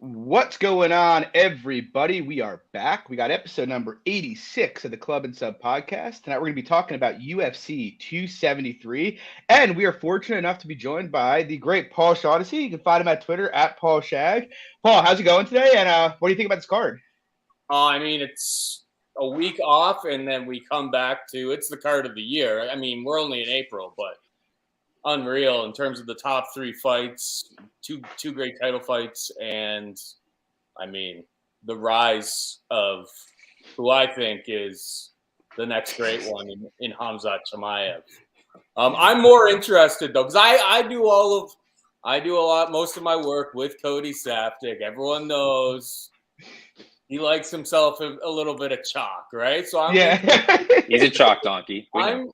What's going on, everybody? We are back. We got episode number 86 of the Club and Sub podcast. Tonight, we're going to be talking about UFC 273. And we are fortunate enough to be joined by the great Paul Shaughnessy. You can find him at Twitter at Paul Shag. Paul, how's it going today? And what do you think about this card? It's a week off, and then we come back to it's the card of the year. I mean, we're only in April, but unreal in terms of the top three fights, two great title fights, and I mean the rise of who I think is the next great one in Khamzat Chimaev. I'm more interested though because I do most of my work with Cody Saftik. Everyone knows he likes himself a little bit of chalk, right? So he's a chalk donkey. I'm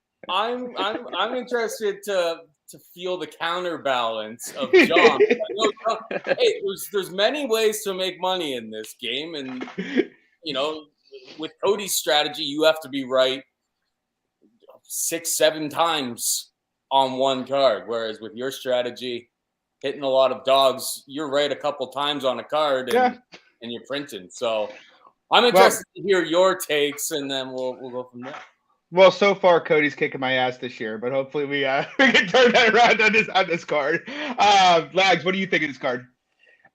interested to feel the counterbalance of John. Hey, there's many ways to make money in this game, and with Cody's strategy, you have to be right 6-7 times on one card, whereas with your strategy, hitting a lot of dogs, you're right a couple times on a card, and you're printing. So I'm interested to hear your takes, and then we'll go from there. Well, so far Cody's kicking my ass this year, but hopefully we can turn that around on this card. Lags, what do you think of this card?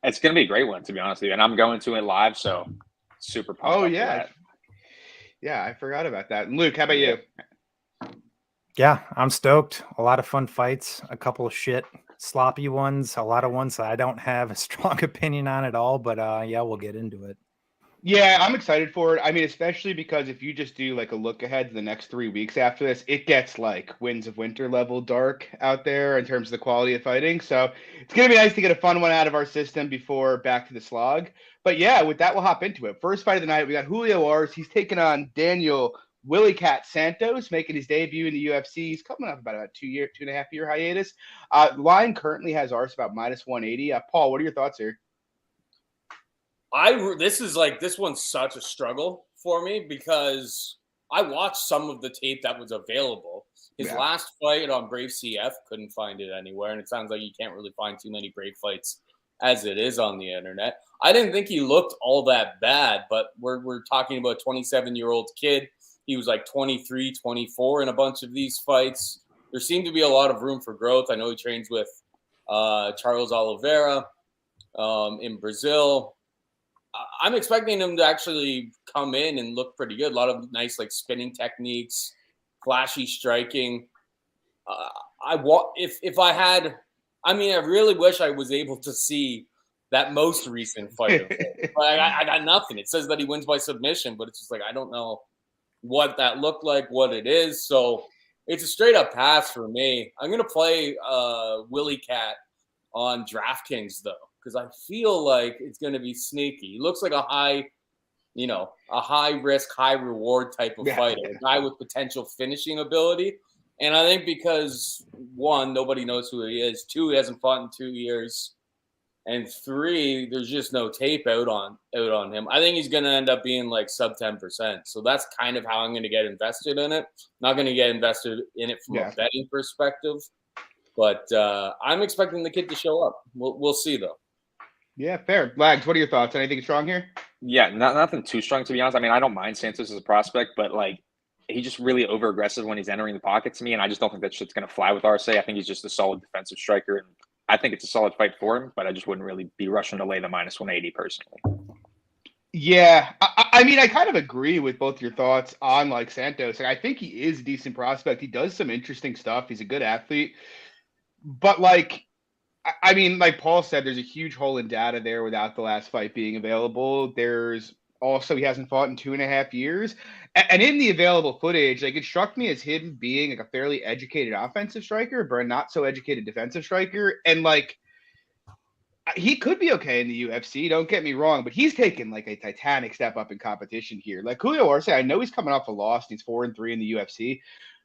It's going to be a great one, to be honest with you, and I'm going to it live, so super pumped. Oh yeah, yeah, I forgot about that. Luke, how about you? Yeah, I'm stoked. A lot of fun fights, a couple of sloppy ones, a lot of ones that I don't have a strong opinion on at all, but yeah, we'll get into it. Yeah, I'm excited for it. I mean, especially because if you just do like a look ahead to the next 3 weeks after this, it gets like Winds of Winter level dark out there in terms of the quality of fighting. So it's going to be nice to get a fun one out of our system before back to the slog. But yeah, with that, we'll hop into it. First fight of the night, we got Julio Ars. He's taking on Daniel Willie Cat Santos, making his debut in the UFC. He's coming up about a 2.5 year hiatus. Line currently has Ars about -180. Paul, what are your thoughts here? This one's such a struggle for me because I watched some of the tape that was available. His last fight on Brave CF, couldn't find it anywhere, and it sounds like you can't really find too many Brave fights as it is on the internet. I didn't think he looked all that bad, but we're talking about a 27-year-old kid. He was like 23, 24 in a bunch of these fights. There seemed to be a lot of room for growth. I know he trains with Charles Oliveira in Brazil. I'm expecting him to actually come in and look pretty good. A lot of nice like spinning techniques, flashy striking. I really wish I was able to see that most recent fight. But I got nothing. It says that he wins by submission, but it's just like I don't know what that looked like, what it is. So it's a straight up pass for me. I'm gonna play Willie Cat on DraftKings though, because I feel like it's going to be sneaky. He looks like a high risk, high reward type of fighter, a guy with potential finishing ability. And I think because 1, nobody knows who he is. 2, he hasn't fought in 2 years. And 3, there's just no tape out on him. I think he's going to end up being like sub 10%. So that's kind of how I'm going to get invested in it. Not going to get invested in it from a betting perspective. But I'm expecting the kid to show up. We'll see, though. Yeah, fair. Lags, what are your thoughts? Anything strong here? Yeah, nothing too strong, to be honest. I mean, I don't mind Santos as a prospect, but like he's just really over-aggressive when he's entering the pocket to me, and I just don't think that shit's going to fly with RSA. I think he's just a solid defensive striker, and I think it's a solid fight for him, but I just wouldn't really be rushing to lay the -180 personally. Yeah, I mean, I kind of agree with both your thoughts on like Santos. Like, I think he is a decent prospect. He does some interesting stuff. He's a good athlete. But like, I mean, like Paul said, there's a huge hole in data there without the last fight being available. There's also, he hasn't fought in 2.5 years. And in the available footage, like it struck me as him being like a fairly educated offensive striker, but a not so educated defensive striker. And like, he could be okay in the UFC, don't get me wrong, but he's taken like a titanic step up in competition here. Like Julio Arce, I know he's coming off a loss and he's 4-3 in the UFC,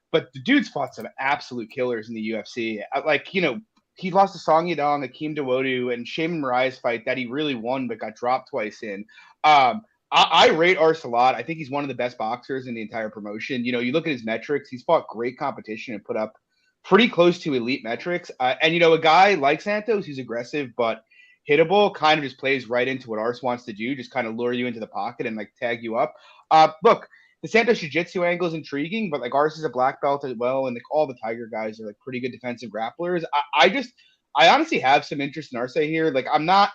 but the dude's fought some absolute killers in the UFC. Like, you know, he lost to Song Yadong, Akeem Dawodu, and Shayman Mariah's fight that he really won but got dropped twice in. I rate Arce a lot. I think he's one of the best boxers in the entire promotion. You know, you look at his metrics, he's fought great competition and put up pretty close to elite metrics. And, you know, a guy like Santos, who's aggressive, but hittable, kind of just plays right into what Arce wants to do, just kind of lure you into the pocket and like tag you up. Look, the Santos Jiu-Jitsu angle is intriguing, but like Arce is a black belt as well, and like all the Tiger guys are like pretty good defensive grapplers. I honestly have some interest in Arce here. Like I'm not,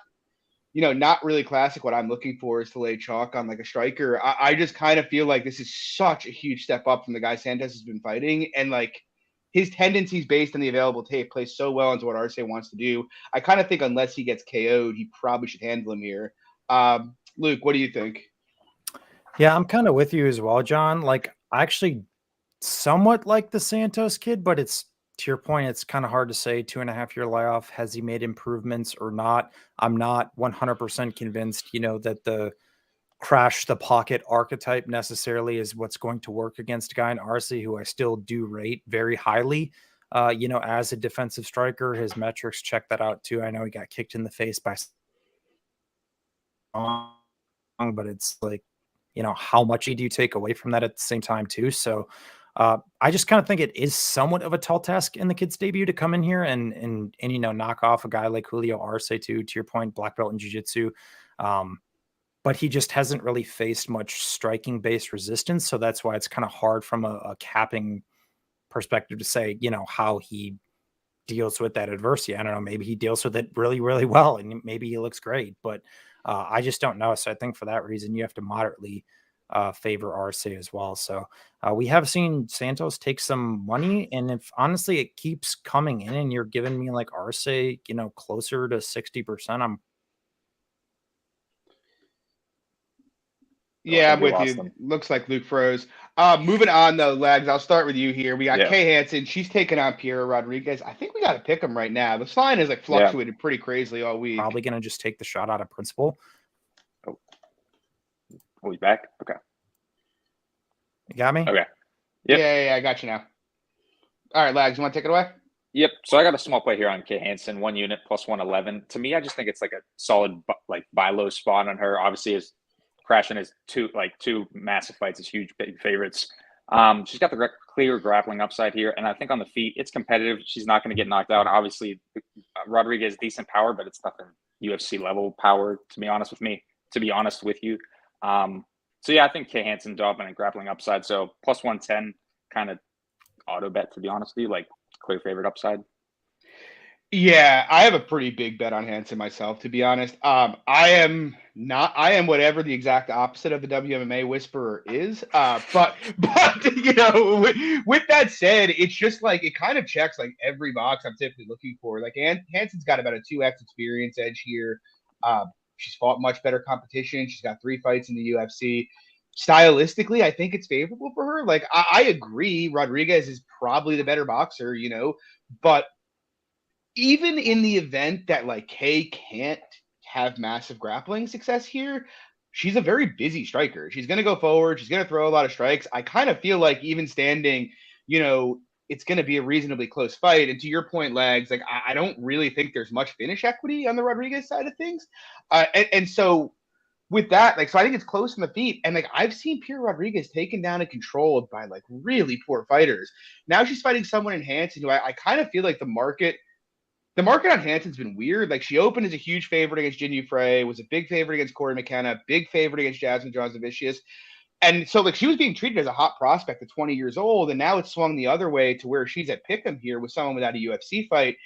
not really classic. What I'm looking for is to lay chalk on like a striker. I just kind of feel like this is such a huge step up from the guy Santos has been fighting, and like his tendencies based on the available tape play so well into what Arce wants to do. I kind of think unless he gets KO'd, he probably should handle him here. Luke, what do you think? Yeah, I'm kind of with you as well, John. Like, I actually somewhat like the Santos kid, but it's to your point, it's kind of hard to say 2.5-year layoff. Has he made improvements or not? I'm not 100% convinced, that the crash the pocket archetype necessarily is what's going to work against a guy in Arce, who I still do rate very highly. As a defensive striker, his metrics check that out too. I know he got kicked in the face by, but it's like, how much do you take away from that at the same time too? So I just kind of think it is somewhat of a tall task in the kid's debut to come in here and knock off a guy like Julio Arce too, to your point, black belt in jiu-jitsu. But he just hasn't really faced much striking based resistance. So that's why it's kind of hard from a capping perspective to say, how he deals with that adversity. I don't know, maybe he deals with it really, really well, and maybe he looks great, but I just don't know. So I think for that reason, you have to moderately favor Arce as well. So we have seen Santos take some money, and if honestly it keeps coming in and you're giving me like Arce, closer to 60%, I'm I'm with you. Looks like Luke froze. Moving on though, Lags, I'll start with you here. We got Kay Hansen. She's taking on Piera Rodriguez. I think we got to pick them right now. The line has like fluctuated pretty crazily all week. Probably going to just take the shot out of principle. Oh, we back? Okay. You got me? Okay. Yep. Yeah, I got you now. All right, Lags, you want to take it away? Yep. So I got a small play here on Kay Hansen, 1 unit plus 111. To me, I just think it's like a solid buy low spot on her. Obviously, is crashing his two massive fights is huge big favorites. She's got the clear grappling upside here, and I think on the feet it's competitive. She's not going to get knocked out. Obviously, Rodriguez decent power, but it's nothing UFC level power. To be honest with you. So yeah, I think Kay Hansen dominant grappling upside. So plus 110 kind of auto bet. To be honest with you, like clear favorite upside. Yeah, I have a pretty big bet on Hansen myself, to be honest. I am whatever the exact opposite of the WMMA whisperer is. But with that said, it's just like, it kind of checks like every box I'm typically looking for. Like Hansen's got about a 2x experience edge here. She's fought much better competition. She's got 3 fights in the UFC. Stylistically, I think it's favorable for her. Like I agree, Rodriguez is probably the better boxer, but even in the event that like Kay can't have massive grappling success here, she's a very busy striker. She's going to go forward. She's going to throw a lot of strikes. I kind of feel like even standing, it's going to be a reasonably close fight. And to your point, Lags, like I don't really think there's much finish equity on the Rodriguez side of things. And so with that, like, so I think it's close in the feet. And like, I've seen Piera Rodriguez taken down and controlled by like really poor fighters. Now she's fighting someone in Hansen who I kind of feel like the market on Hansen's been weird. Like she opened as a huge favorite against Jin Yu Frey, was a big favorite against Corey McKenna, big favorite against Jasmine Johnson-Vicious. And so like she was being treated as a hot prospect at 20 years old. And now it's swung the other way to where she's at pick'em here with someone without a UFC fight.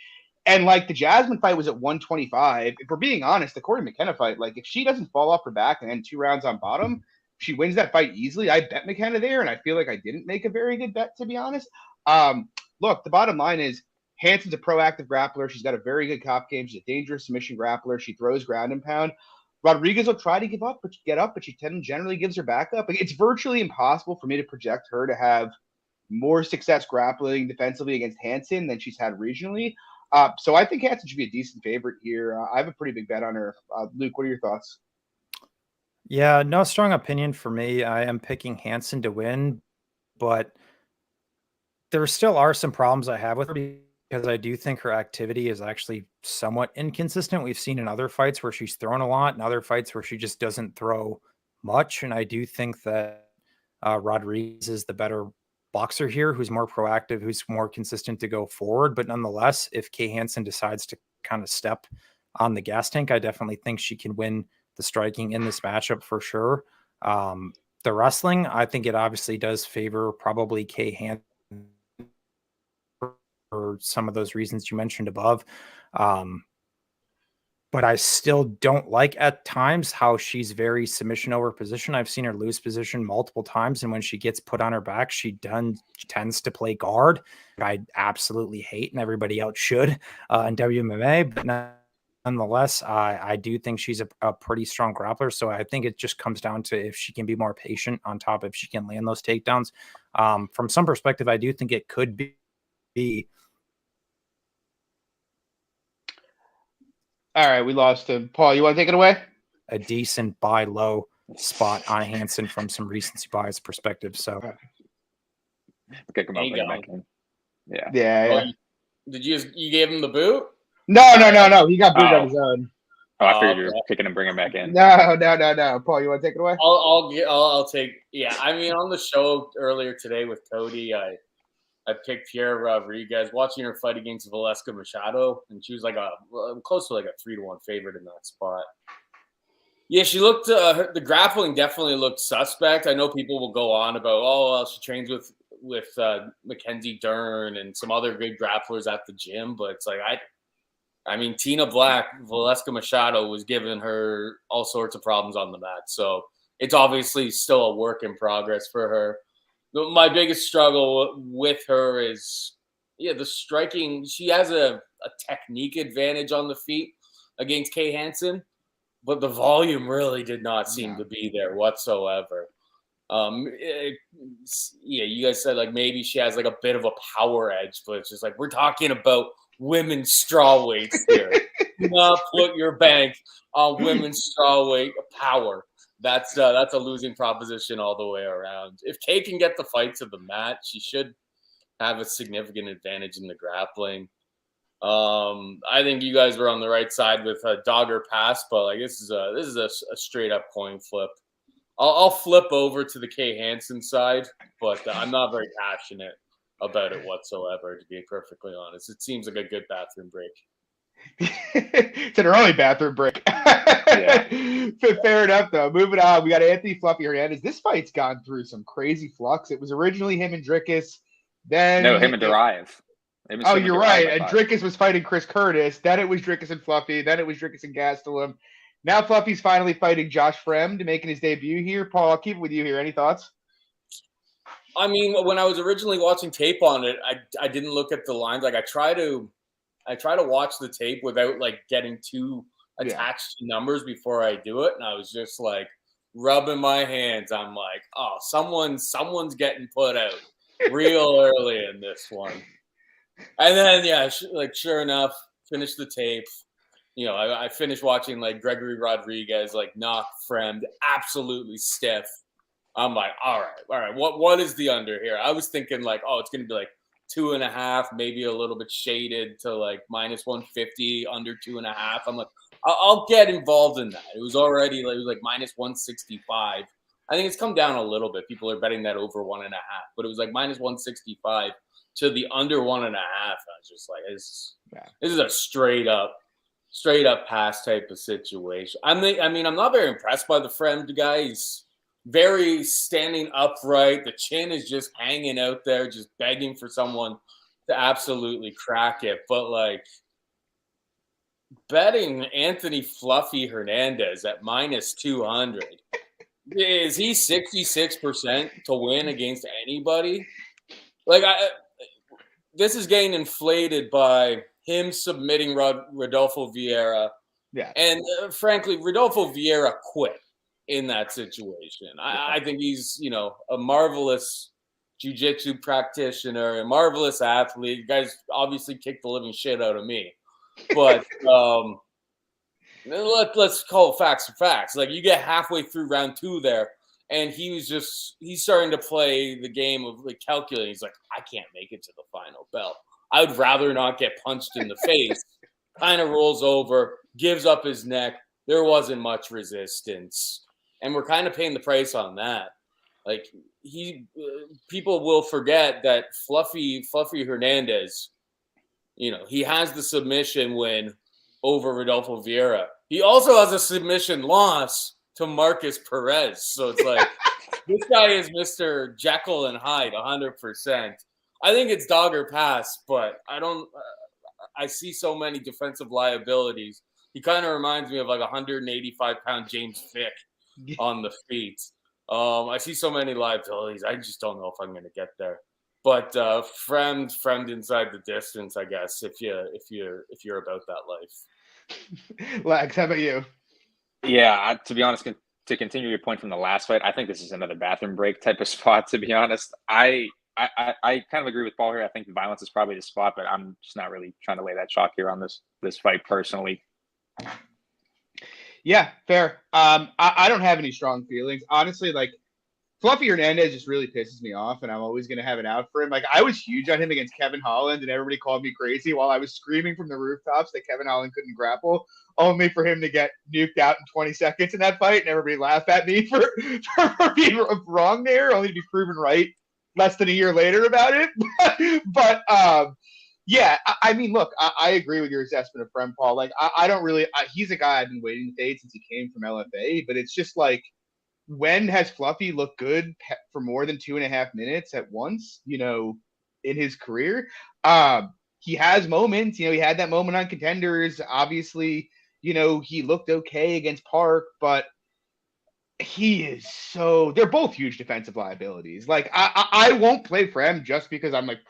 And like the Jasmine fight was at 125. If we're being honest, the Corey McKenna fight, like if she doesn't fall off her back and then 2 rounds on bottom, she wins that fight easily. I bet McKenna there, and I feel like I didn't make a very good bet, to be honest. Look, the bottom line is Hansen's a proactive grappler. She's got a very good cop game. She's a dangerous submission grappler. She throws ground and pound. Rodriguez will try to get up, but she generally gives her back up. Like, it's virtually impossible for me to project her to have more success grappling defensively against Hansen than she's had regionally. So I think Hansen should be a decent favorite here. I have a pretty big bet on her. Luke, what are your thoughts? Yeah, no strong opinion for me. I am picking Hansen to win, but there still are some problems I have with her because I do think her activity is actually somewhat inconsistent. We've seen in other fights where she's thrown a lot and other fights where she just doesn't throw much. And I do think that Rodriguez is the better boxer here, who's more proactive, who's more consistent to go forward. But nonetheless, if Kay Hansen decides to kind of step on the gas tank. I definitely think she can win the striking in this matchup for sure. The wrestling, I think it obviously does favor probably Kay Hansen for some of those reasons you mentioned above. But I still don't like at times how she's very submission over position. I've seen her lose position multiple times, and when she gets put on her back, she tends to play guard. I absolutely hate, and everybody else should in WMMA. But nonetheless, I do think she's a pretty strong grappler. So I think it just comes down to if she can be more patient on top, if she can land those takedowns. From some perspective, I do think it could be. All right, we lost him. Paul, you want to take it away? A decent buy low spot on Hansen from some recency bias perspective. So, kick him up, back in. Yeah. Did you gave him the boot? No. He got booted on his own. Oh, I figured you were kicking and bringing him back in. No. Paul, you want to take it away? I'll take. Yeah, I mean, on the show earlier today with Cody, I picked Pierre Rodriguez, watching her fight against Valeska Machado, and she was like close to like a 3-1 favorite in that spot. Yeah, she looked. The grappling definitely looked suspect. I know people will go on about, she trains with Mackenzie Dern and some other good grapplers at the gym, but it's like I mean, Tina Black, Valeska Machado was giving her all sorts of problems on the mat, so it's obviously still a work in progress for her. My biggest struggle with her is, the striking. She has a technique advantage on the feet against Kay Hansen, but the volume really did not seem to be there whatsoever. You guys said like maybe she has like a bit of a power edge, but it's just like we're talking about women's strawweights here. Do not put your bank on women's strawweight power. That's a losing proposition all the way around. If Kay can get the fight to the mat, she should have a significant advantage in the grappling. I think you guys were on the right side with Dogger pass, but like this is a straight up coin flip. I'll flip over to the Kay Hansen side, but I'm not very passionate about it whatsoever, to be perfectly honest. It seems like a good bathroom break. It's an early bathroom break. Fair enough, though. Moving on, we got Anthony Fluffy Hernandez. This fight's gone through some crazy flux. It was originally him and Dricus. Then him and Duraev. Oh, you're right. And Dricus was fighting Chris Curtis. Then it was Dricus and Fluffy. Then it was Dricus and Gastelum. Now Fluffy's finally fighting Josh Fremd, making his debut here. Paul, I'll keep it with you here. Any thoughts? I mean, when I was originally watching tape on it, I didn't look at the lines. Like I try to watch the tape without like getting too attached to numbers before I do it. And I was just like rubbing my hands. I'm like, oh, someone's getting put out real early in this one. And then, sure enough, finished the tape. I finished watching like Gregory Rodriguez, like knock Fremd absolutely stiff. I'm like, all right. What is the under here? I was thinking like, it's going to be like 2.5, maybe a little bit shaded to like minus 150, under 2.5. I'm like, I'll get involved in that. It was like minus 165. I think it's come down a little bit. People are betting that over 1.5, but it was like minus 165 to the under 1.5. I was just like, this is a straight up pass type of situation. I'm not very impressed by the Fremd guy. He's very standing upright. The chin is just hanging out there, just begging for someone to absolutely crack it. But like betting Anthony Fluffy Hernandez at minus 200, is he 66% to win against anybody? Like this is getting inflated by him submitting Rodolfo Vieira. Yeah. And frankly, Rodolfo Vieira quit in that situation. I think he's, a marvelous jiu-jitsu practitioner, a marvelous athlete. The guy's obviously kicked the living shit out of me. But let's call facts for facts. Like you get halfway through round 2 there, and he's starting to play the game of like calculating. He's like, I can't make it to the final bell. I would rather not get punched in the face. Kind of rolls over, gives up his neck. There wasn't much resistance. And we're kind of paying the price on that. Like people will forget that Fluffy Hernandez, he has the submission when over Rodolfo Vieira. He also has a submission loss to Marcus Perez. So it's like, this guy is Mr. Jekyll and Hyde, 100%. I think it's dog or pass, but I see so many defensive liabilities. He kind of reminds me of like 185-pound James Vick on the feet. I see so many liabilities. I just don't know if I'm going to get there. But friend inside the distance, I guess, if you're about that life. Lex, how about you? Yeah, to be honest, to continue your point from the last fight, I think this is another bathroom break type of spot. To be honest, I kind of agree with Paul here. I think the violence is probably the spot, but I'm just not really trying to lay that chalk here on this fight personally. Yeah, fair. I don't have any strong feelings, honestly. Like, Fluffy Hernandez just really pisses me off, and I'm always going to have an out for him. Like, I was huge on him against Kevin Holland, and everybody called me crazy while I was screaming from the rooftops that Kevin Holland couldn't grapple, only for him to get nuked out in 20 seconds in that fight, and everybody laughed at me for being wrong there, only to be proven right less than a year later about it. But yeah, I mean, look, I agree with your assessment of Frem, Paul. Like, I don't really – he's a guy I've been waiting to fade since he came from LFA, but it's just like, when has Fluffy looked good for more than 2.5 minutes at once, in his career? He has moments, he had that moment on Contenders. Obviously, he looked okay against Park, but he is they're both huge defensive liabilities. Like, I won't play Frem just because I'm like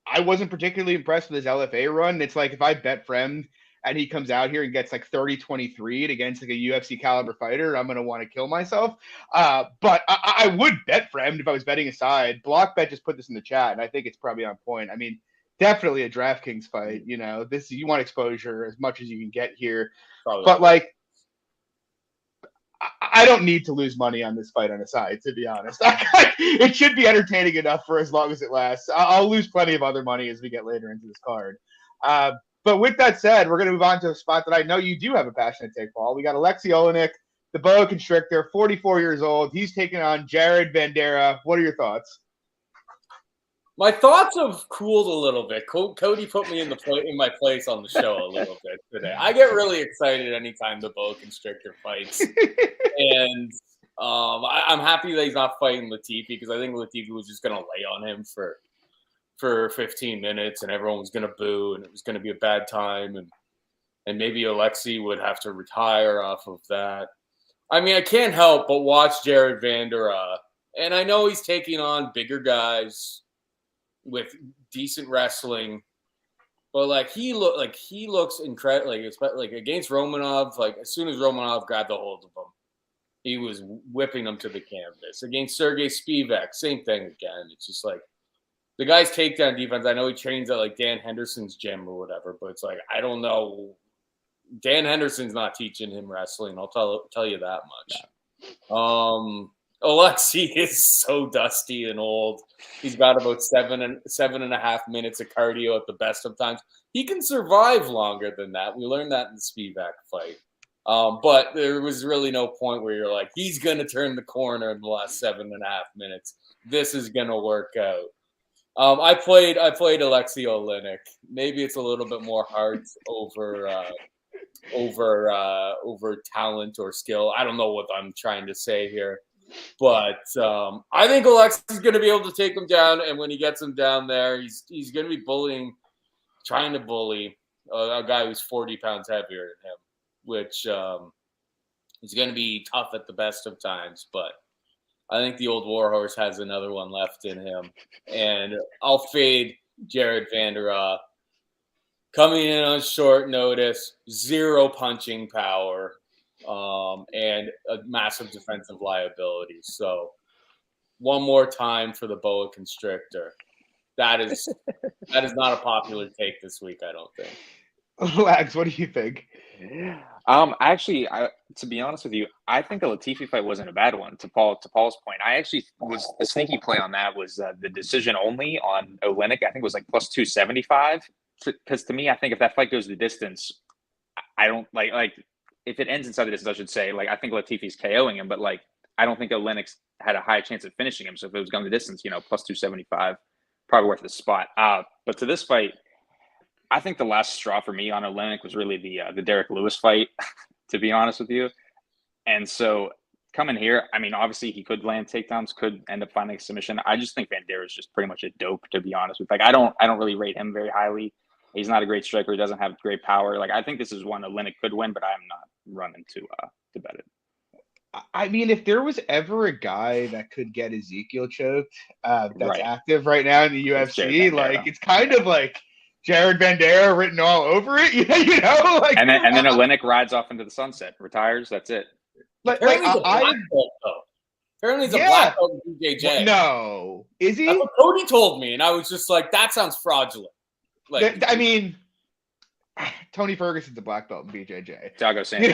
I wasn't particularly impressed with his LFA run. It's like, if I bet Frem and he comes out here and gets like 30-23 against like a UFC caliber fighter, I'm going to want to kill myself. But I would bet Frem if I was betting aside. Blockbet just put this in the chat, and I think it's probably on point. I mean, definitely a DraftKings fight. This, you want exposure as much as you can get here. Probably. But like, I don't need to lose money on this fight on a side, to be honest. It should be entertaining enough for as long as it lasts. I'll lose plenty of other money as we get later into this card. But with that said, we're going to move on to a spot that I know you do have a passionate take, Paul. We got Alexei Olenek, the boa constrictor, 44 years old. He's taking on Jared Vanderaa. What are your thoughts? My thoughts have cooled a little bit. Cody put me in my place on the show a little bit today. I get really excited anytime the boa constrictor fights. And I'm happy that he's not fighting Latifi, because I think Latifi was just going to lay on him for 15 minutes and everyone was going to boo and it was going to be a bad time. And maybe Alexei would have to retire off of that. I mean, I can't help but watch Jared Vanderaa. And I know he's taking on bigger guys with decent wrestling, but like he looks incredible. Like against Romanov, like as soon as Romanov grabbed a hold of him, he was whipping him to the canvas. Against Sergey Spivak, same thing again. It's just like the guy's takedown defense. I know he trains at like Dan Henderson's gym or whatever, but it's like, I don't know. Dan Henderson's not teaching him wrestling. I'll tell you that much. Alexei is so dusty and old. He's got about 7.5 minutes of cardio at the best of times. He can survive longer than that. We learned that in the Spivak fight. But there was really no point where you're like, he's going to turn the corner in the last 7.5 minutes. This is going to work out. I played Alexei Olenek. Maybe it's a little bit more heart over talent or skill. I don't know what I'm trying to say here. But I think Alexei's going to be able to take him down, and when he gets him down there, he's going to be trying to bully a guy who's 40 pounds heavier than him, which is going to be tough at the best of times. But I think the old warhorse has another one left in him, and I'll fade Jared Vanderaa. Coming in on short notice, 0 punching power. And a massive defensive liability. So one more time for the boa constrictor. That is not a popular take this week, I don't think. Lags, what do you think? Actually, to be honest with you, I think the Latifi fight wasn't a bad one. To Paul's point, I actually was the sneaky play on that was the decision only on Olenek. I think it was like plus 275. Because to me, I think if that fight goes the distance, I don't like. If it ends inside the distance, I should say, like, I think Latifi's KOing him, but like, I don't think Olenek had a high chance of finishing him. So if it was going the distance, plus 275, probably worth the spot. But to this fight, I think the last straw for me on Oleinik was really the Derek Lewis fight, to be honest with you. And so coming here, I mean, obviously he could land takedowns, could end up finding a submission. I just think Bandera is just pretty much a dope, to be honest with. Like, I don't really rate him very highly. He's not a great striker. He doesn't have great power. Like, I think this is one Oleinik could win, but I'm not running to bet it. I mean, if there was ever a guy that could get Ezekiel choked, that's Right. active right now in the It's Jared UFC, Bandera. like it's kind of like Jared Bandera written all over it. You know, like And then Oleinik rides off into the sunset, retires. That's it. Apparently he's a black belt, though. Apparently he's a black belt in BJJ. No, is he? That's what Cody told me, and I was just like, that sounds fraudulent. Like, I mean, Tony Ferguson's a black belt in BJJ. Thiago Santos.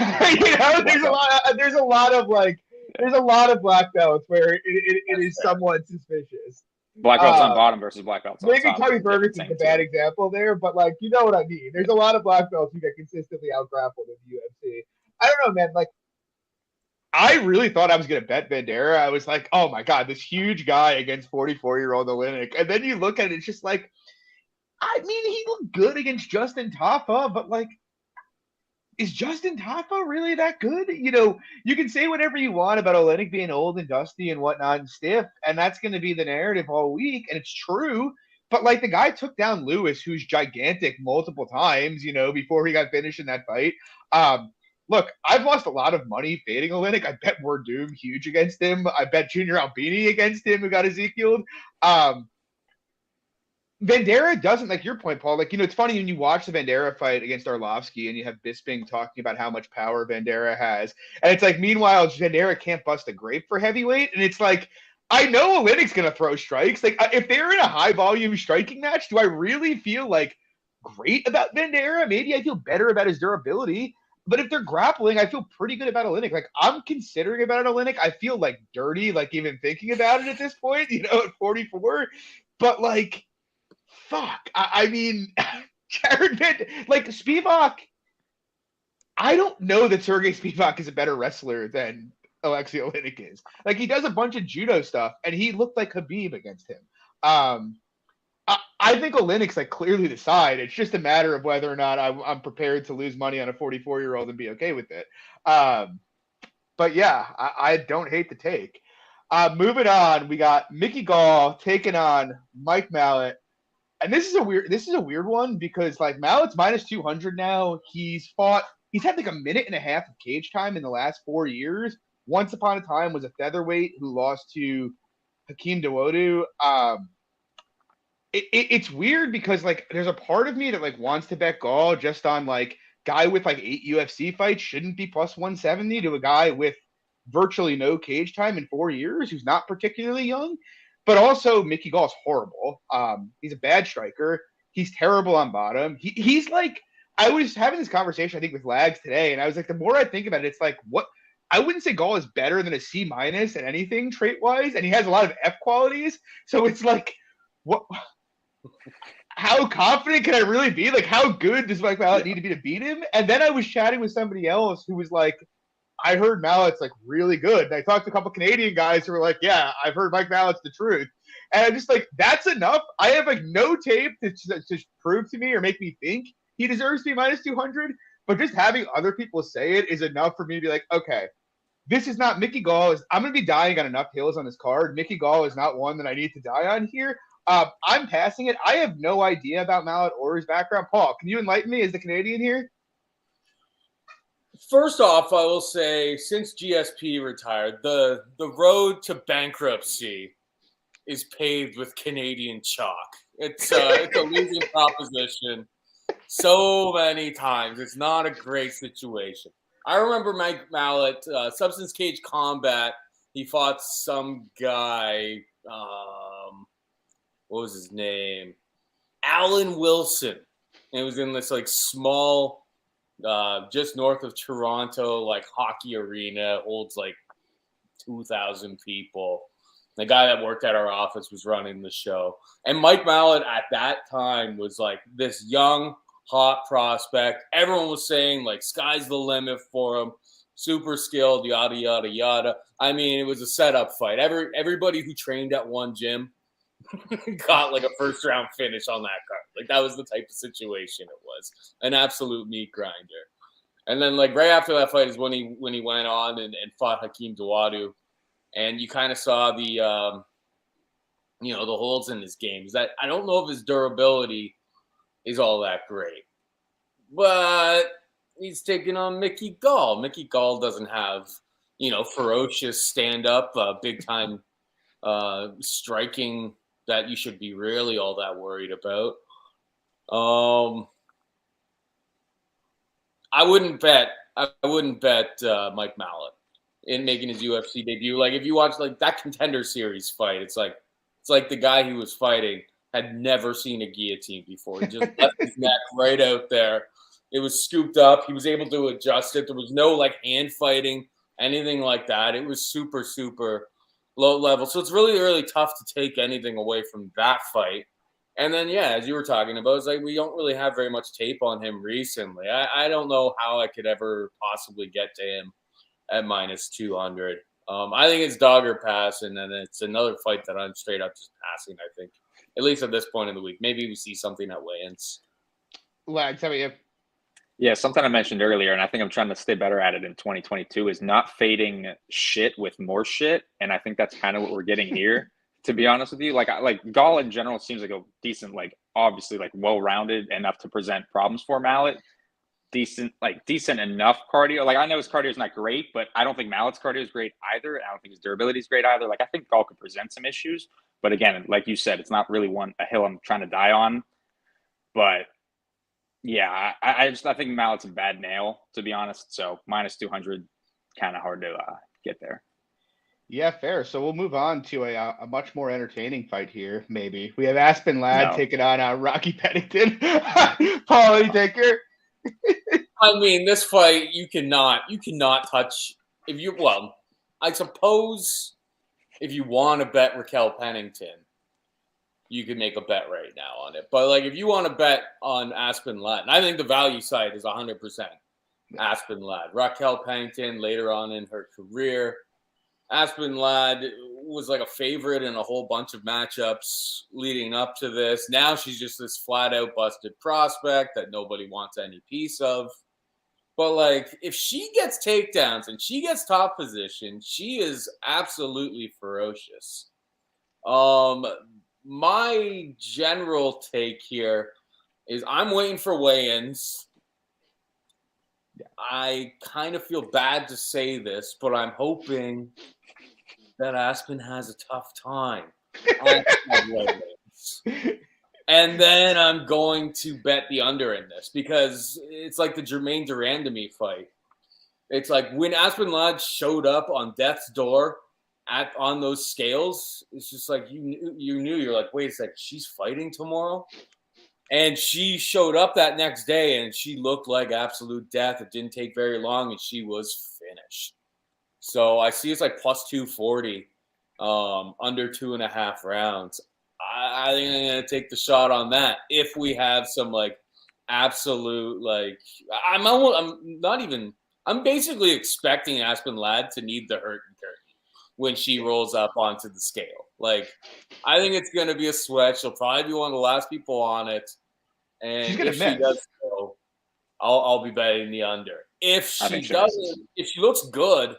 There's a lot of black belts where it is somewhat suspicious. Black belts on bottom versus black belts on Maybe top. Tony Ferguson's a bad example there, but like you know what I mean. There's a lot of black belts who get consistently out-grappled in the UFC. I don't know, man. Like, I really thought I was going to bet Bandera. I was like, oh my God, this huge guy against 44-year-old Oleinik. And then you look at it, it's just like, I mean, he looked good against Justin Tafa, but like, is Justin Tafa really that good? You know, you can say whatever you want about Oleinik being old and dusty and whatnot and stiff, and that's going to be the narrative all week, and it's true. But like, the guy took down Lewis, who's gigantic multiple times, you know, before he got finished in that fight. Look, I've lost a lot of money fading Oleinik. I bet Werdum huge against him. I bet Junior Albini against him, who got Ezekiel'd. Bandera doesn't, like your point, Paul. Like, you know, it's funny when you watch the Bandera fight against Arlovsky and you have Bisping talking about how much power Bandera has. And it's like, meanwhile, Bandera can't bust a grape for heavyweight. And it's like, I know Oleinik's going to throw strikes. Like, if they're in a high volume striking match, do I really feel like great about Bandera? Maybe I feel better about his durability. But if they're grappling, I feel pretty good about Oleinik. Like, I'm considering about Oleinik. I feel like dirty, like even thinking about it at this point, you know, at 44. But like, fuck. I mean, Jared, like Spivak, I don't know that Sergey Spivak is a better wrestler than Alexei Oleinik is. Like, he does a bunch of judo stuff, and he looked like Khabib against him. I think Oleinik's like clearly the side. It's just a matter of whether or not I'm prepared to lose money on a 44-year-old and be okay with it. But yeah, I don't hate the take. Moving on, we got Mickey Gall taking on Mike Mallett. And this is a weird one because like Mallett's minus 200 now. He's had like a minute and a half of cage time in the last 4 years. Once upon a time was a featherweight who lost to Hakeem Dawodu. It's weird because like there's a part of me that like wants to bet Gall just on like guy with like 8 UFC fights shouldn't be plus 170 to a guy with virtually no cage time in 4 years who's not particularly young. But also Mickey Gall's horrible. He's a bad striker. He's terrible on bottom. He's like, I was having this conversation I think with Lags today, and I was like, the more I think about it, it's like what I wouldn't say Gall is better than a C minus at anything trait wise, and he has a lot of F qualities. So it's like, what? How confident can I really be? Like, how good does Mike Mallett need to be to beat him? And then I was chatting with somebody else who was like, I heard Mallett's like really good. And I talked to a couple Canadian guys who were like, yeah, I've heard Mike Mallett's the truth. And I'm just like, that's enough. I have like no tape to prove to me or make me think he deserves to be minus 200. But just having other people say it is enough for me to be like, okay, this is not Mickey Gall. I'm going to be dying on enough hills on this card. Mickey Gall is not one that I need to die on here. I'm passing it. I have no idea about Mallett or his background. Paul, can you enlighten me as the Canadian here? First off, I will say, since GSP retired, the road to bankruptcy is paved with Canadian chalk. It's a losing proposition so many times. It's not a great situation. I remember Mike Mallett, Substance Cage Combat. He fought some guy. What was his name? Alan Wilson. And it was in this like small, just north of Toronto, like hockey arena, holds like 2,000 people. The guy that worked at our office was running the show. And Mike Mallett at that time was like this young, hot prospect. Everyone was saying like sky's the limit for him. Super skilled, yada, yada, yada. I mean, it was a setup fight. Everybody who trained at one gym got like a first round finish on that card. Like that was the type of situation it was. An absolute meat grinder. And then like right after that fight is when he went on and fought Hakeem Dawodu. And you kind of saw the the holes in his game. Is that I don't know if his durability is all that great. But he's taking on Mickey Gall. Mickey Gall doesn't have, ferocious stand-up, big-time striking that you should be really all that worried about. I wouldn't bet Mike Mallett in making his UFC debut. Like if you watch like that Contender Series fight, it's like the guy he was fighting had never seen a guillotine before. He just left his neck right out there. It was scooped up. He was able to adjust it. There was no like hand fighting, anything like that. It was super, super low level. So it's really, really tough to take anything away from that fight. And then, yeah, as you were talking about, it's like we don't really have very much tape on him recently. I don't know how I could ever possibly get to him at minus 200. I think it's dog or pass, and then it's another fight that I'm straight up just passing, I think, at least at this point in the week. Maybe we see something at weigh-ins. Lags, how about you? Yeah, something I mentioned earlier, and I think I'm trying to stay better at it in 2022, is not fading shit with more shit. And I think that's kind of what we're getting here, to be honest with you. Like Gall in general seems like a decent, like obviously like well-rounded enough to present problems for Mallett. Decent enough cardio. Like I know his cardio is not great, but I don't think Mallett's cardio is great either. I don't think his durability is great either. Like I think Gall could present some issues, but again, like you said, it's not really a hill I'm trying to die on. But yeah, I think Mallett's a bad nail, to be honest. So minus 200, kind of hard to get there. Yeah, fair. So we'll move on to a much more entertaining fight here. Maybe we have Aspen Ladd taking on Rocky Pennington. Paul, any taker? I mean, this fight you cannot touch. I suppose if you want to bet Raquel Pennington, you could make a bet right now on it. But like if you want to bet on Aspen Ladd, and I think the value side is 100% Aspen Ladd. Raquel Pennington later on in her career, Aspen Ladd was like a favorite in a whole bunch of matchups leading up to this. Now she's just this flat out busted prospect that nobody wants any piece of. But like if she gets takedowns and she gets top position, she is absolutely ferocious. My general take here is I'm waiting for weigh-ins. I kind of feel bad to say this, but I'm hoping that Aspen has a tough time. And then I'm going to bet the under in this because it's like the Jermaine Durandamy fight. It's like when Aspen Ladd showed up on death's door on those scales, it's just like you knew you're like, wait a second, she's fighting tomorrow? And she showed up that next day and she looked like absolute death. It didn't take very long and she was finished. So I see it's like plus 240, under 2.5 rounds. I think I'm going to take the shot on that. If we have some like absolute, like, I'm basically expecting Aspen Ladd to need the hurt and turkey when she rolls up onto the scale. Like, I think it's going to be a sweat. She'll probably be one of the last people on it. And if she does so, I'll be betting the under. If she doesn't, if she looks good,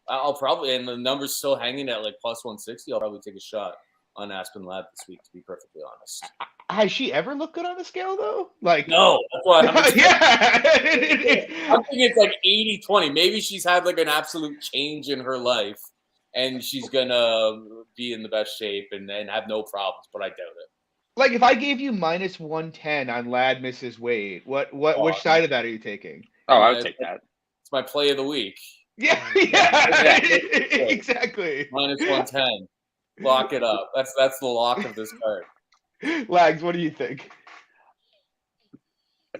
I'll probably, and the number's still hanging at like plus 160, I'll probably take a shot on Aspen Ladd this week, to be perfectly honest. Has she ever looked good on the scale, though? Like, no. That's why I'm yeah. I'm thinking it's like 80-20. Maybe she's had like an absolute change in her life, and she's going to be in the best shape and have no problems, but I doubt it. Like, if I gave you minus 110 on Ladd misses weight, which side of that are you taking? Oh, I would take that. It's my play of the week. Yeah. Exactly. Minus 110. Lock it up. That's the lock of this card. Lags, what do you think?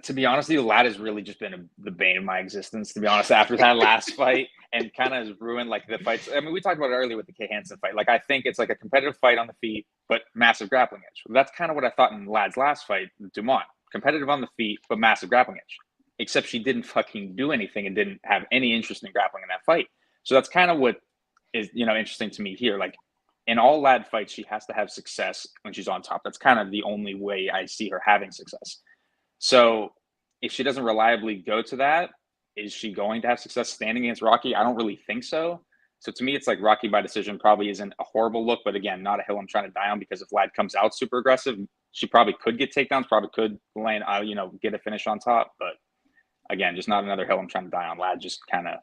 To be honest with you, Ladd has really just been the bane of my existence, to be honest, after that last fight, and kind of has ruined like the fights. I mean, we talked about it earlier with the Kay Hansen fight. Like, I think it's like a competitive fight on the feet, but massive grappling edge. That's kind of what I thought in Ladd's last fight, Dumont. Competitive on the feet, but massive grappling edge. Except she didn't fucking do anything and didn't have any interest in grappling in that fight. So that's kind of what is, interesting to me here. Like, in all Lad fights, she has to have success when she's on top. That's kind of the only way I see her having success. So if she doesn't reliably go to that, is she going to have success standing against Rocky? I don't really think so. So to me, it's like Rocky by decision probably isn't a horrible look, but again, not a hill I'm trying to die on, because if Lad comes out super aggressive, she probably could get takedowns, probably could land, get a finish on top. But again, just not another hill I'm trying to die on. Lad just kind of.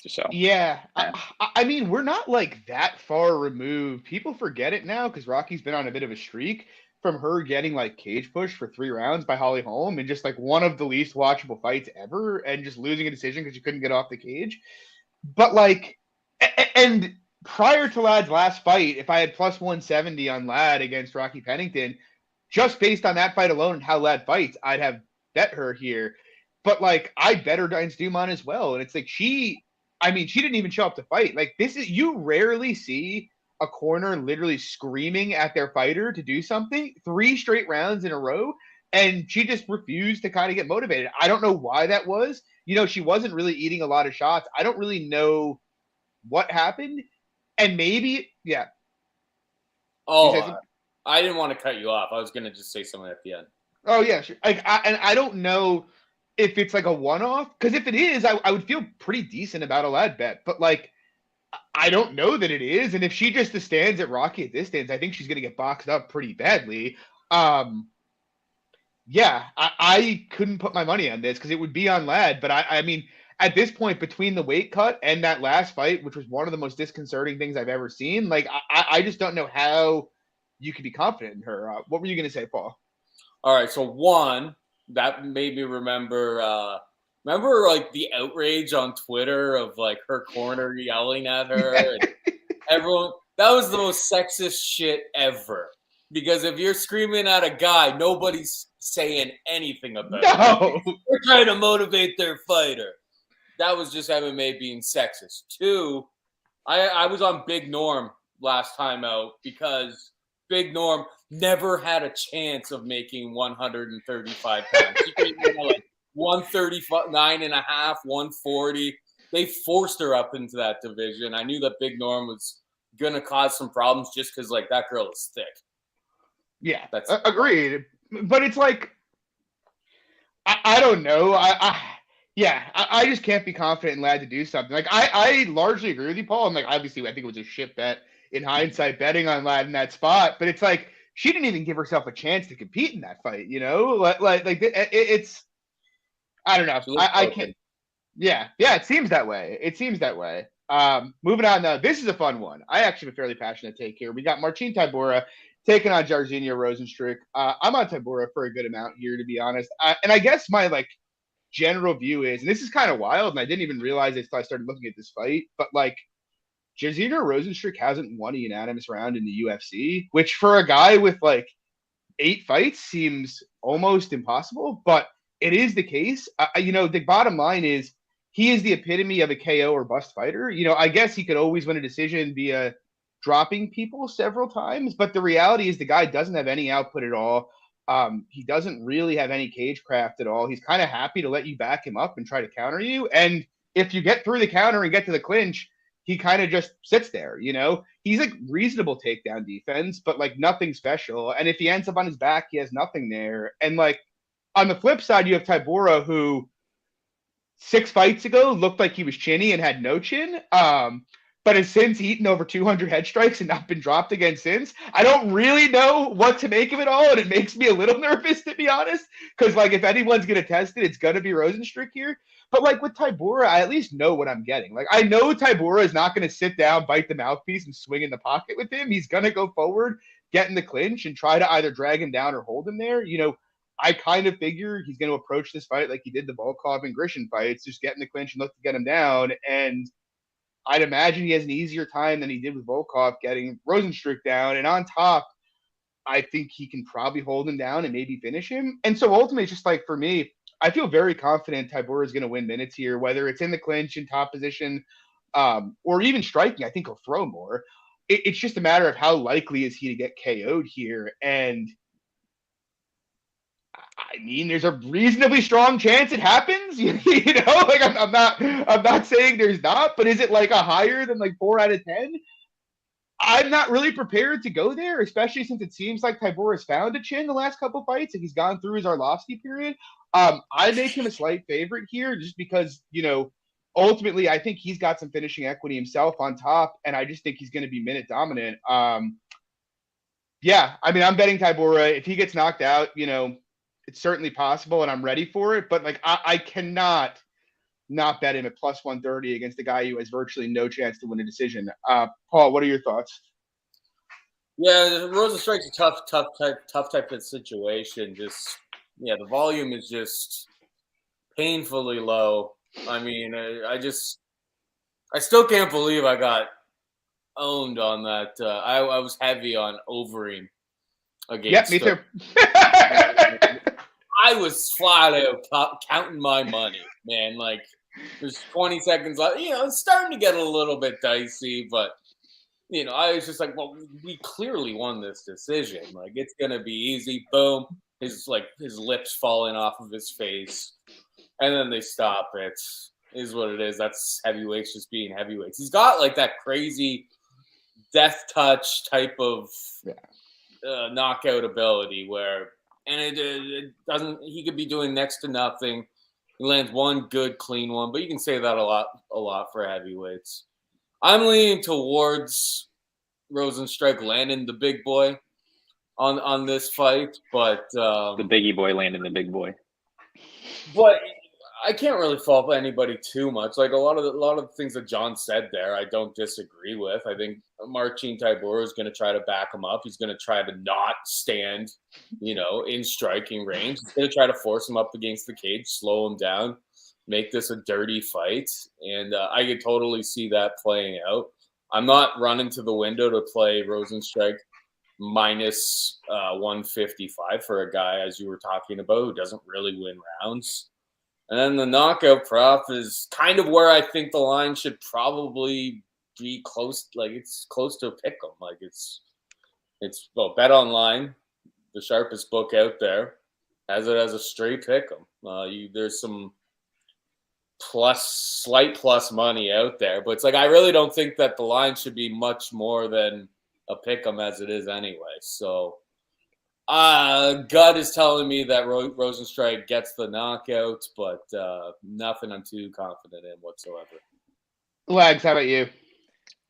So yeah. I mean, we're not like that far removed. People forget it now because Rocky's been on a bit of a streak from her getting like cage pushed for 3 rounds by Holly Holm and just like one of the least watchable fights ever, and just losing a decision because she couldn't get off the cage. But like, and prior to Lad's last fight, if I had plus 170 on Lad against Rocky Pennington, just based on that fight alone and how Lad fights, I'd have bet her here. But like, I bet her against Dumont as well. And it's like, she didn't even show up to fight. Like, you rarely see a corner literally screaming at their fighter to do something 3 straight rounds in a row. And she just refused to kind of get motivated. I don't know why that was. She wasn't really eating a lot of shots. I don't really know what happened. And maybe, yeah. Oh, I didn't want to cut you off. I was going to just say something at the end. Oh, yeah, sure. I don't know if it's like a one-off, because if it is, I would feel pretty decent about a Lad bet. But like, I don't know that it is. And if she just stands at Rocky at this stance, I think she's going to get boxed up pretty badly. Yeah, I couldn't put my money on this because it would be on Lad. But I mean, at this point, between the weight cut and that last fight, which was one of the most disconcerting things I've ever seen, like I just don't know how you could be confident in her. What were you going to say, Paul? All right, so one, that made me remember like the outrage on Twitter of like her corner yelling at her. And everyone, that was the most sexist shit ever. Because if you're screaming at a guy, nobody's saying anything about it. They're trying to motivate their fighter. That was just MMA being sexist. 2, I was on Big Norm last time out because Big Norm never had a chance of making 135 pounds. She came in at like 139 and a half, 140. They forced her up into that division. I knew that Big Norm was going to cause some problems just because like that girl is thick. Yeah, that's agreed. But it's like, I don't know. I just can't be confident in Lad to do something. Like, I largely agree with you, Paul. I'm like, obviously, I think it was a shit bet in hindsight, betting on Lad in that spot. But it's like, she didn't even give herself a chance to compete in that fight, Like it's, I don't know. I can't. Yeah, it seems that way. Moving on now. This is a fun one. I actually have a fairly passionate take here. We got Martine Tabora taking on Giardinia Rosenstrick. I'm on Tabora for a good amount here, to be honest. And I guess my like general view is, and this is kind of wild, and I didn't even realize it until I started looking at this fight, but like Giardinia Rosenstrick hasn't won a unanimous round in the UFC, which for a guy with like 8 fights seems almost impossible, but it is the case. The bottom line is he is the epitome of a KO or bust fighter. I guess he could always win a decision via dropping people several times, but the reality is the guy doesn't have any output at all. He doesn't really have any cage craft at all. He's kind of happy to let you back him up and try to counter you. And if you get through the counter and get to the clinch, he kind of just sits there, He's like reasonable takedown defense, but like nothing special. And if he ends up on his back, he has nothing there. And like on the flip side, you have Tabora, who 6 fights ago looked like he was chinny and had no chin. But has since eaten over 200 head strikes and not been dropped again since. I don't really know what to make of it all, and it makes me a little nervous, to be honest, because like if anyone's going to test it, it's going to be Rosenstrick here. But like with Tabora, I at least know what I'm getting. Like I know Tabora is not going to sit down, bite the mouthpiece, and swing in the pocket with him. He's going to go forward, get in the clinch, and try to either drag him down or hold him there. I kind of figure he's going to approach this fight like he did the Volkov and Grishin fights, just get in the clinch and look to get him down. And I'd imagine he has an easier time than he did with Volkov getting Rosenstrick down. And on top, I think he can probably hold him down and maybe finish him. And so ultimately, it's just like for me, I feel very confident Tabora is going to win minutes here, whether it's in the clinch in top position or even striking. I think he'll throw more. It's just a matter of how likely is he to get KO'd here. And I mean, there's a reasonably strong chance it happens. Like I'm not saying there's not, but is it like a higher than like 4 out of 10? I'm not really prepared to go there, especially since it seems like Tabora's found a chin the last couple fights and he's gone through his Arlovsky period. I make him a slight favorite here just because, ultimately I think he's got some finishing equity himself on top, and I just think he's going to be minute dominant. Yeah, I mean, I'm betting Tabora. If he gets knocked out, it's certainly possible, and I'm ready for it. But, I cannot not bet him at plus 130 against a guy who has virtually no chance to win a decision. Paul, what are your thoughts? Yeah, Rosenstrick's a tough type of situation. The volume is just painfully low. I mean, I still can't believe I got owned on that. I was heavy on Overeem against. Yeah, me too. I was flat out counting my money, man. Like, there's 20 seconds left. It's starting to get a little bit dicey, but I was just like, well, we clearly won this decision. Like, it's gonna be easy. Boom. His lips falling off of his face, and then they stop. It is what it is. That's heavyweights just being heavyweights. He's got like that crazy death touch type of knockout ability and it doesn't. He could be doing next to nothing. He lands one good, clean one, but you can say that a lot for heavyweights. I'm leaning towards Rosenstrick landing the big boy on this fight, but the biggie boy landing the big boy. But I can't really fault anybody too much. Like a lot of the things that John said there, I don't disagree with. I think Martine Tabora is going to try to back him up. He's going to try to not stand, in striking range. He's going to try to force him up against the cage, slow him down, make this a dirty fight. And I could totally see that playing out. I'm not running to the window to play Rosenstrick minus 155 for a guy, as you were talking about, who doesn't really win rounds. And then the knockout prop is kind of where I think the line should probably be close. Like, it's close to a pick 'em. Like, it's Bet Online, the sharpest book out there, has it as a straight pick 'em. There's some slight plus money out there, but it's like I really don't think that the line should be much more than a pick 'em as it is anyway. So gut is telling me that Rosenstrick gets the knockout, but nothing I'm too confident in whatsoever. Lags, how about you?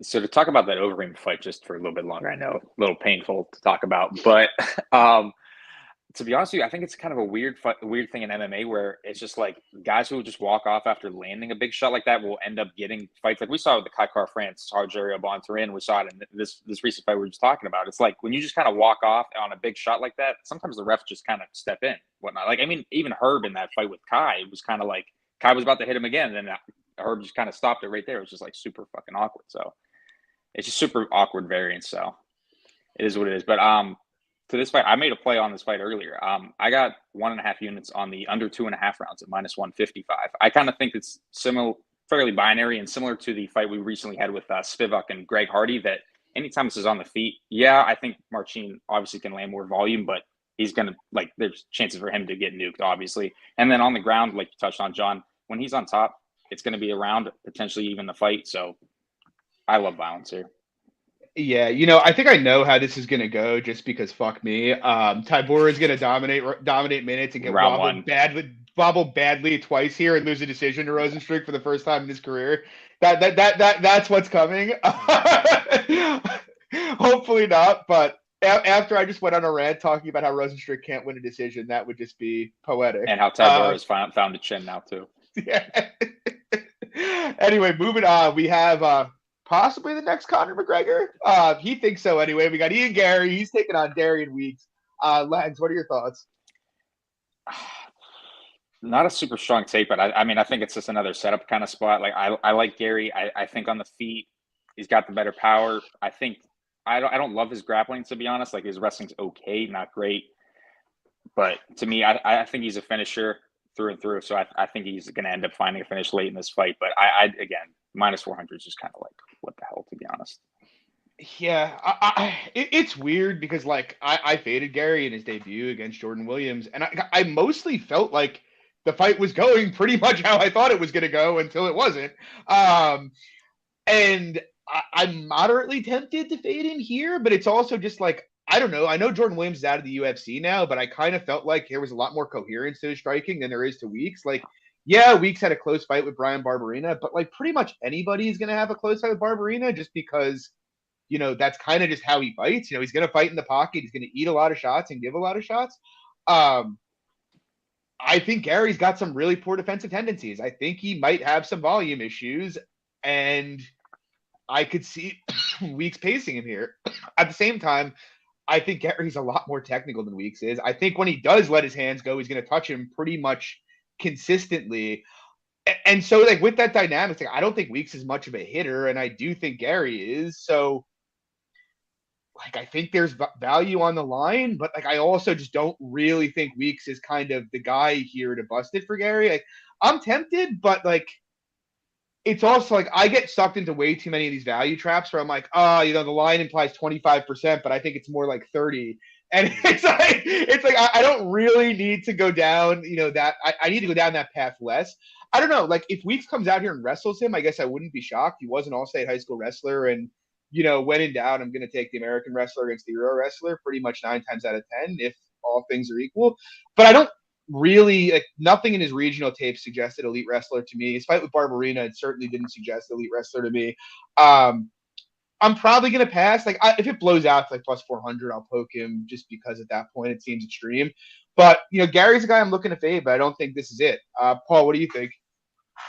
So to talk about that Overeem fight just for a little bit longer, I know a little painful to talk about, but to be honest with you, I think it's kind of a weird thing in MMA where it's just like guys who just walk off after landing a big shot like that will end up getting fights. Like we saw with the Kai France, Rogerio Bontorin, we saw it in this recent fight we were just talking about. It's like when you just kind of walk off on a big shot like that, sometimes the refs just kind of step in, whatnot. Like, I mean, even Herb in that fight with Kai, it was kind of like Kai was about to hit him again, and then Herb just kind of stopped it right there. It was just like super fucking awkward. So it's just super awkward variance. So it is what it is. But to this fight, I made a play on this fight earlier. I got 1.5 units on the under 2.5 rounds at minus 155. I kind of think it's fairly binary and similar to the fight we recently had with Spivak and Greg Hardy, that anytime this is on the feet, I think Martine obviously can land more volume, but he's going to, there's chances for him to get nuked, obviously. And then on the ground, like you touched on, John, when he's on top, it's going to be around potentially even the fight. So I love violence here. Yeah, I think I know how this is going to go just because fuck me. Tabora is going to dominate minutes and get wobbled badly twice here and lose a decision to Rosenstrick for the first time in his career. That's what's coming. Hopefully not, but after I just went on a rant talking about how Rosenstrick can't win a decision, that would just be poetic. And how Tabora has found a chin now too. Yeah. Anyway, moving on, we have possibly the next Conor McGregor. He thinks so anyway. We got Ian Gary. He's taking on Darian Weeks. Lags, what are your thoughts? Not a super strong take, but I mean, I think it's just another setup kind of spot. Like I like Gary. I think on the feet, he's got the better power. I think I don't love his grappling, to be honest. Like his wrestling's okay, not great. But to me, I think he's a finisher through and through. So I think he's going to end up finding a finish late in this fight. But again, minus 400 is just kind of like, what the hell, to be honest. Yeah, it's weird because I faded Gary in his debut against Jordan Williams, and I mostly felt like the fight was going pretty much how I thought it was going to go until it wasn't. And I'm moderately tempted to fade him here, but it's also just like, I don't know. I know Jordan Williams is out of the UFC now, but I kind of felt like there was a lot more coherence to his striking than there is to Weeks. Like, yeah, Weeks had a close fight with Brian Barberena, but like pretty much anybody is going to have a close fight with Barberena just because, that's kind of just how he fights. He's going to fight in the pocket. He's going to eat a lot of shots and give a lot of shots. I think Gary's got some really poor defensive tendencies. I think he might have some volume issues, and I could see Weeks pacing him here. At the same time, I think Gary's a lot more technical than Weeks is. I think when he does let his hands go, he's going to touch him pretty much consistently. And so, like, with that dynamic, like, I don't think Weeks is much of a hitter, and I do think Gary is. So, like, I think there's value on the line, but like, I also just don't really think Weeks is kind of the guy here to bust it for Gary. Like, I'm tempted, but like, it's also like I get sucked into way too many of these value traps where I'm like, the line implies 25%, but I think it's more like 30. And it's like I don't really need to go down, that I need to go down that path less. I don't know. Like, if Weeks comes out here and wrestles him, I guess I wouldn't be shocked. He was an all-state high school wrestler, and when in doubt, I'm going to take the American wrestler against the Euro wrestler pretty much 9 times out of 10 if all things are equal. But I don't really, like, nothing in his regional tape suggested elite wrestler to me. His fight with Barberena, it certainly didn't suggest elite wrestler to me. I'm probably going to pass. Like, if it blows out to like plus 400, I'll poke him just because at that point it seems extreme. But, Gary's a guy I'm looking to fade, but I don't think this is it. Paul, what do you think?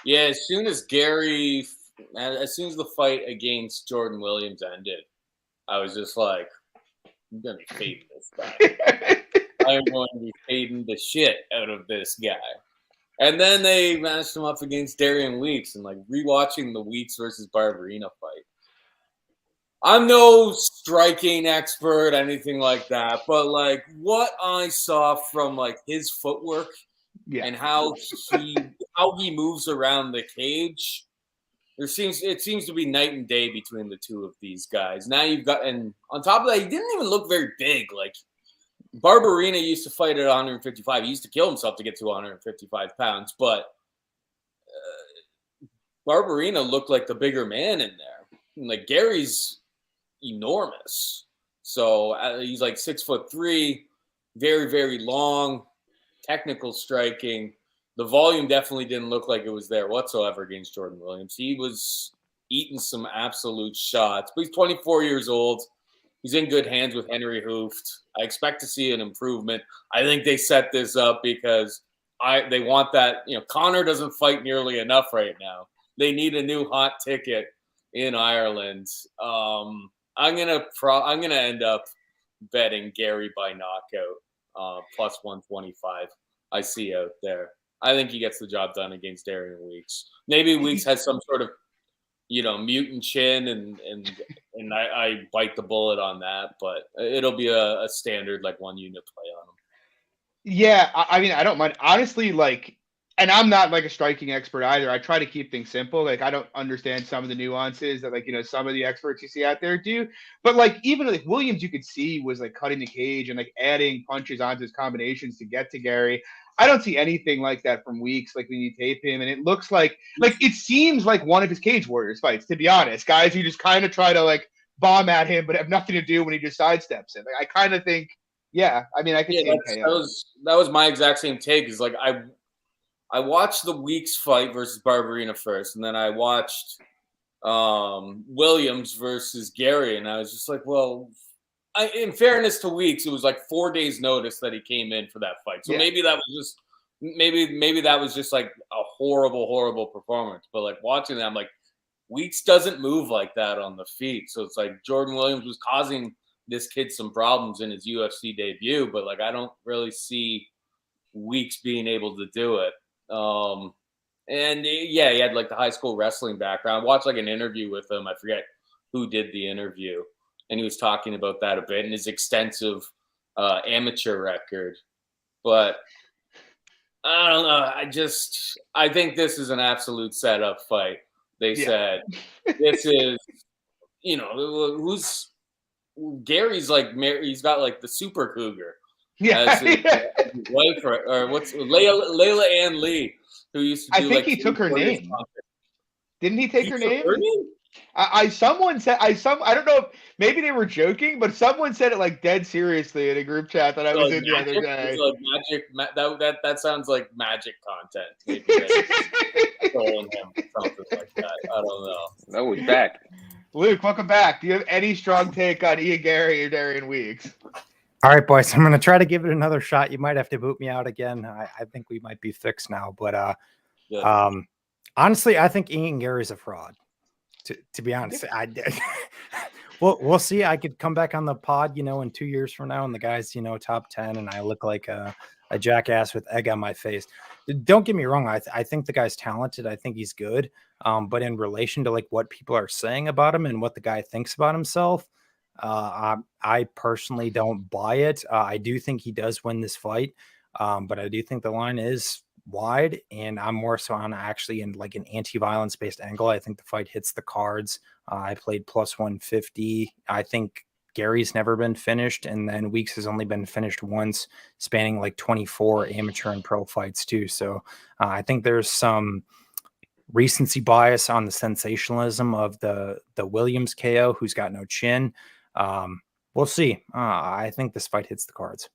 Yeah, as soon as the fight against Jordan Williams ended, I was just like, I'm going to fade this guy. I'm going to be fading the shit out of this guy. And then they matched him up against Darian Weeks, and like rewatching the Weeks versus Barberena fight. I'm no striking expert, anything like that, but like what I saw from like his footwork and how he moves around the cage, it seems to be night and day between the two of these guys. Now you've got, and on top of that, he didn't even look very big. Like, Barberena used to fight at 155. He used to kill himself to get to 155 pounds, but Barberena looked like the bigger man in there. And like, Gary's enormous. So he's like 6'3", very, very long, technical striking. The volume definitely didn't look like it was there whatsoever against Jordan Williams. He was eating some absolute shots, but he's 24 years old. He's in good hands with Henry Hooft. I expect to see an improvement. I think they set this up because they want that. Connor doesn't fight nearly enough right now. They need a new hot ticket in Ireland. I'm gonna end up betting Gary by knockout plus 125. I see out there. I think he gets the job done against Darian Weeks. Maybe Weeks has some sort of mutant chin, and I bite the bullet on that, but it'll be a standard like 1 unit play on him. Yeah, I mean, I don't mind. Honestly, like, and I'm not like a striking expert either. I try to keep things simple. Like, I don't understand some of the nuances that like, some of the experts you see out there do. But like, even like Williams, you could see was like cutting the cage and like adding punches onto his combinations to get to Gary. I don't see anything like that from Weeks, like when you tape him. And it looks like it seems like one of his Cage Warriors fights, to be honest. Guys who just kind of try to like bomb at him, but have nothing to do when he just sidesteps him. Like, I kind of think, yeah, I mean, I could see that was my exact same take. Is like, I watched the Weeks fight versus Barberena first, and then I watched Williams versus Gary, and I was just like, well, in fairness to Weeks, it was like 4 days notice that he came in for that fight. So maybe that was just maybe that was just like a horrible performance. But like watching that, I'm like, Weeks doesn't move like that on the feet. So it's like Jordan Williams was causing this kid some problems in his UFC debut, but like I don't really see Weeks being able to do it. And yeah, he had like the high school wrestling background. I watched like an interview with him. I forget who did the interview. And he was talking about that a bit and his extensive amateur record. But I don't know. I think this is an absolute setup fight. They said this is, who's Gary's like, he's got like the super cougar. Yeah. His wife or what's Layla Ann Lee, who used to do, I think he took her name. Didn't he take her name? Someone said I don't know if maybe they were joking, but someone said it like dead seriously in a group chat that I was in the other day. Like magic. That sounds like magic content. Maybe they're trolling him, something like that. I don't know. No, he's back. Luke, welcome back. Do you have any strong take on Ian Gary or Darian Weeks? All right, boys. I'm going to try to give it another shot. You might have to boot me out again. I think we might be fixed now, but honestly, I think Ian Gary's a fraud. To be honest, we'll see. I could come back on the pod, in 2 years from now, and the guy's, top 10, and I look like a jackass with egg on my face. Don't get me wrong. I think the guy's talented. I think he's good. But in relation to like what people are saying about him and what the guy thinks about himself, I personally don't buy it. I do think he does win this fight, but I do think the line is wide, and I'm more so on actually in like an anti-violence based angle. I think the fight hits the cards. I played plus 150. I think Gary's never been finished, and then Weeks has only been finished once, spanning like 24 amateur and pro fights too. So I think there's some recency bias on the sensationalism of the Williams KO, who's got no chin. We'll see. I think this fight hits the cards.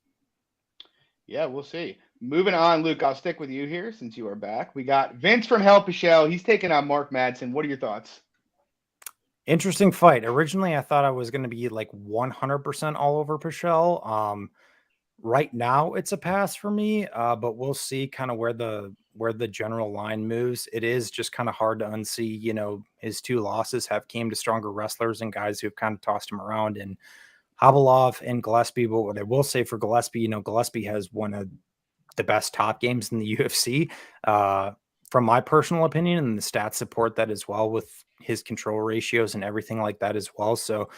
Yeah, we'll see. Moving on, Luke, I'll stick with you here since you are back. We got Vince from Hell Pichel. He's taking on Mark Madsen. What are your thoughts? Interesting fight. Originally, I thought I was going to be like 100% all over Pichel. Right now, it's a pass for me, but we'll see kind of where the general line moves. It is just kind of hard to unsee. His 2 losses have came to stronger wrestlers and guys who have kind of tossed him around, and Habilov and Gillespie. But what I will say for Gillespie, Gillespie has one of the best top games in the UFC, from my personal opinion, and the stats support that as well with his control ratios and everything like that as well. So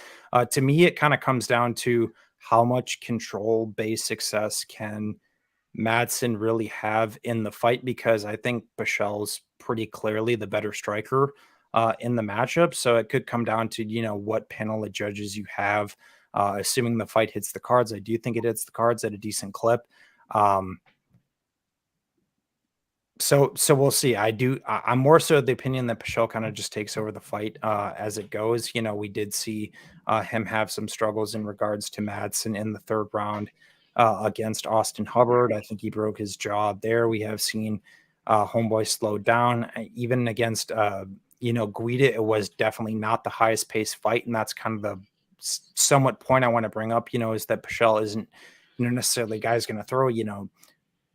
to me, it kind of comes down to how much control-based success can Madsen really have in the fight, because I think Pichel's pretty clearly the better striker in the matchup. So it could come down to, what panel of judges you have, assuming the fight hits the cards. I do think it hits the cards at a decent clip. So we'll see. I'm more so of the opinion that Pichel kind of just takes over the fight as it goes. We did see him have some struggles in regards to Madsen in the 3rd round against Austin Hubbard. I think he broke his jaw there. We have seen Homeboy slow down. Even against, Guida, it was definitely not the highest paced fight. And that's kind of the somewhat point I want to bring up, is that Pichel isn't, necessarily a guy's going to throw,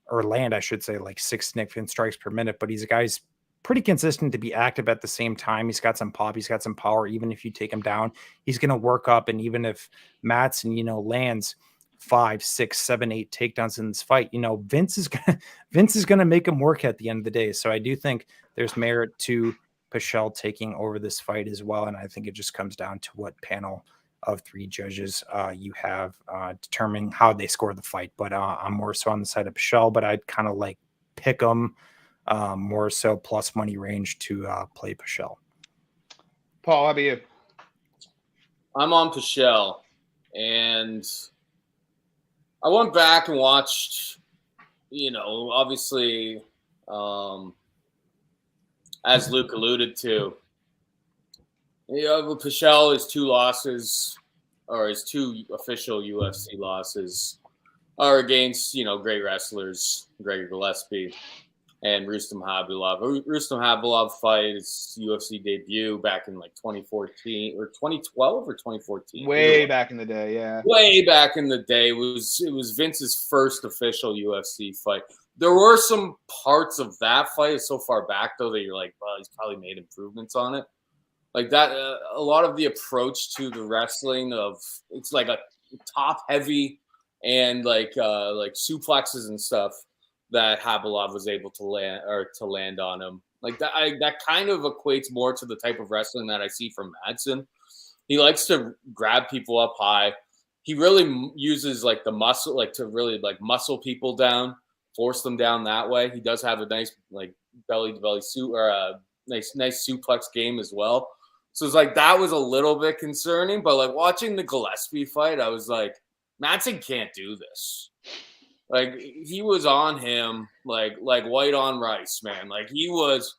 or land, I should say, like 6 significant strikes per minute, but he's a guy's pretty consistent to be active at the same time. He's got some pop, he's got some power. Even if you take him down, he's going to work up. And even if Madsen, lands 5, 6, 7, 8 takedowns in this fight, Vince is going to make him work at the end of the day. So I do think there's merit to Pichel taking over this fight as well. And I think it just comes down to what panel of 3 judges you have determining how they score the fight. But I'm more so on the side of Pichel, but I'd kind of like pick them more so plus money range to play Pichel. Paul, how about you? I'm on Pichel, and I went back and watched, obviously, as Luke alluded to, Pichel, his 2 losses, or his 2 official UFC losses, are against, great wrestlers, Gregor Gillespie and Rustam Khabilov. Rustam Khabilov fight his UFC debut back in like 2014 or 2012 or 2014. Way back in the day, yeah. Way back in the day. It was Vince's first official UFC fight. There were some parts of that fight, it's so far back though that you're like, well, he's probably made improvements on it. Like that, a lot of the approach to the wrestling of it's like a top heavy and like suplexes and stuff that Khabilov was able to land on him. Like that kind of equates more to the type of wrestling that I see from Madsen. He likes to grab people up high. He really uses like the muscle, like to really like muscle people down, force them down that way. He does have a nice like belly to belly suit or a nice suplex game as well. So it's like that was a little bit concerning, but like watching the Gillespie fight, I was like, Madsen can't do this. Like he was on him like white on rice, man. Like he was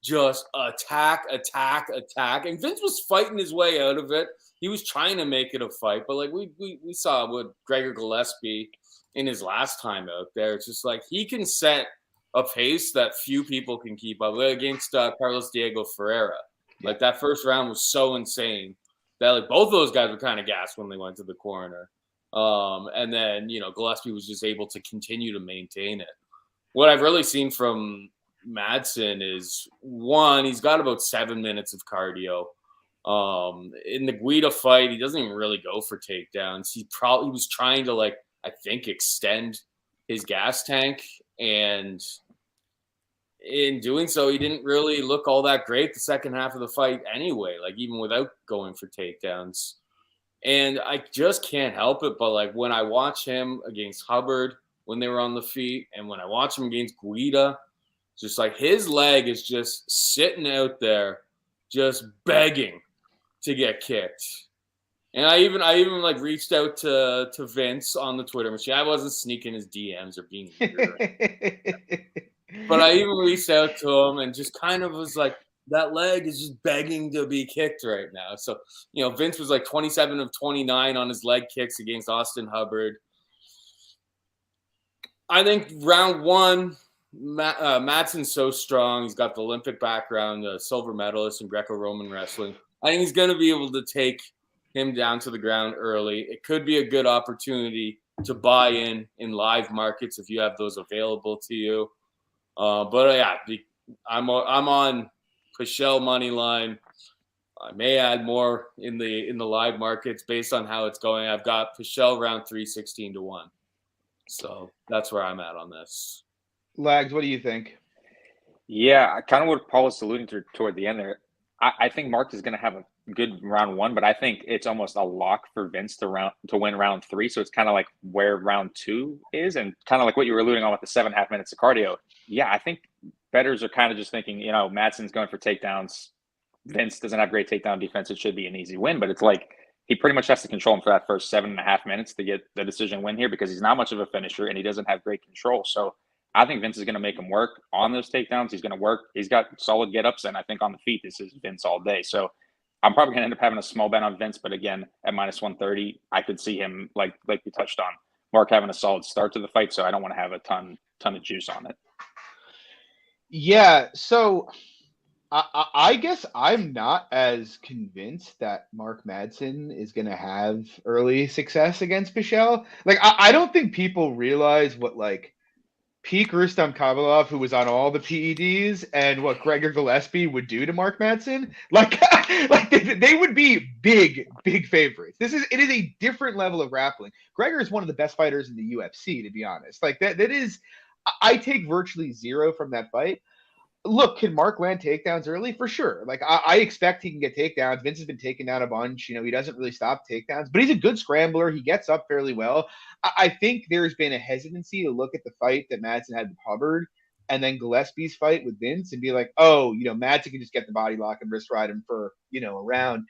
just attack. And Vince was fighting his way out of it. He was trying to make it a fight, but like we saw with Gregor Gillespie in his last time out there, it's just like he can set a pace that few people can keep up against Carlos Diego Ferreira. Like that first round was so insane that like both of those guys were kind of gassed when they went to the corner. And then, Gillespie was just able to continue to maintain it. What I've really seen from Madsen is, one, he's got about 7 minutes of cardio. In the Guida fight, he doesn't even really go for takedowns. He was trying to, like, I think, extend his gas tank, and in doing so, he didn't really look all that great the second half of the fight anyway, like even without going for takedowns. And I just can't help it, but like when I watch him against Hubbard when they were on the feet, and when I watch him against Guida, just like his leg is just sitting out there, just begging to get kicked. And I even like reached out to Vince on the Twitter machine. I wasn't sneaking his DMs or being weird. But I even reached out to him and just kind of was like, that leg is just begging to be kicked right now. So, Vince was like 27 of 29 on his leg kicks against Austin Hubbard. I think round one, Madsen's so strong. He's got the Olympic background, the silver medalist in Greco-Roman wrestling. I think he's going to be able to take him down to the ground early. It could be a good opportunity to buy in live markets if you have those available to you. But yeah, I'm on Pichel money line. I may add more in the live markets based on how it's going. I've got Pichel round 3, 16-1. So that's where I'm at on this. Lags, what do you think? Yeah, kind of what Paul was alluding to toward the end there. I think Mark is going to have a good round 1, but I think it's almost a lock for Vince to win round 3. So it's kind of like where round 2 is, and kind of like what you were alluding on with the 7.5 minutes of cardio. Yeah, I think bettors are kind of just thinking, Madsen's going for takedowns. Vince doesn't have great takedown defense. It should be an easy win, but it's like he pretty much has to control him for that first 7.5 minutes to get the decision win here, because he's not much of a finisher and he doesn't have great control. So I think Vince is going to make him work on those takedowns. He's going to work. He's got solid get-ups, and I think on the feet, this is Vince all day. So I'm probably going to end up having a small bet on Vince, but again, at minus 130, I could see him, like we touched on, Mark having a solid start to the fight, so I don't want to have a ton of juice on it. Yeah, so I guess I'm not as convinced that Mark Madsen is going to have early success against Pichel. Like, I don't think people realize what, like, peak Rustam Kabalov, who was on all the PEDs, and what Gregor Gillespie would do to Mark Madsen. Like they would be big favorites. It is a different level of grappling. Gregor is one of the best fighters in the UFC, to be honest. Like that is, I take virtually zero from that fight. Look, can Mark land takedowns early? For sure. Like, I expect he can get takedowns. Vince has been taking down a bunch. He doesn't really stop takedowns, but he's a good scrambler. He gets up fairly well. I think there's been a hesitancy to look at the fight that Madsen had with Hubbard and then Gillespie's fight with Vince and be like, oh, Madsen can just get the body lock and wrist ride him for, a round.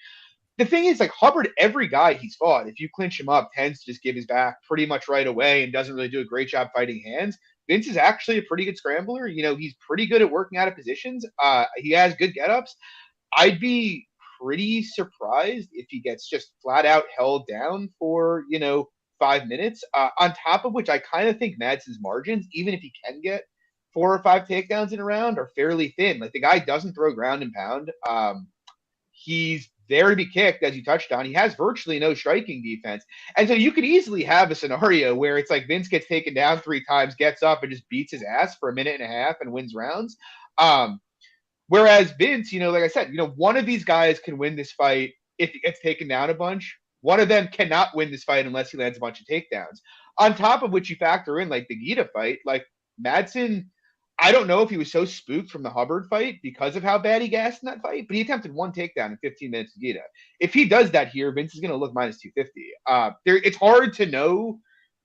The thing is, like, Hubbard, every guy he's fought, if you clinch him up, tends to just give his back pretty much right away and doesn't really do a great job fighting hands. Vince is actually a pretty good scrambler. He's pretty good at working out of positions. He has good get-ups. I'd be pretty surprised if he gets just flat out held down for, 5 minutes. On top of which, I kind of think Madsen's margins, even if he can get 4 or 5 takedowns in a round, are fairly thin. Like, the guy doesn't throw ground and pound. He's there to be kicked, as you touched on. He has virtually no striking defense. And so you could easily have a scenario where it's like Vince gets taken down 3 times, gets up and just beats his ass for a minute and a half and wins rounds. Whereas Vince, like I said, one of these guys can win this fight if he gets taken down a bunch. One of them cannot win this fight unless he lands a bunch of takedowns. On top of which you factor in, like, the Guida fight, like, Madsen, I don't know if he was so spooked from the Hubbard fight because of how bad he gassed in that fight, but he attempted 1 takedown in 15 minutes to Guida. If he does that here, Vince is going to look minus 250. It's hard to know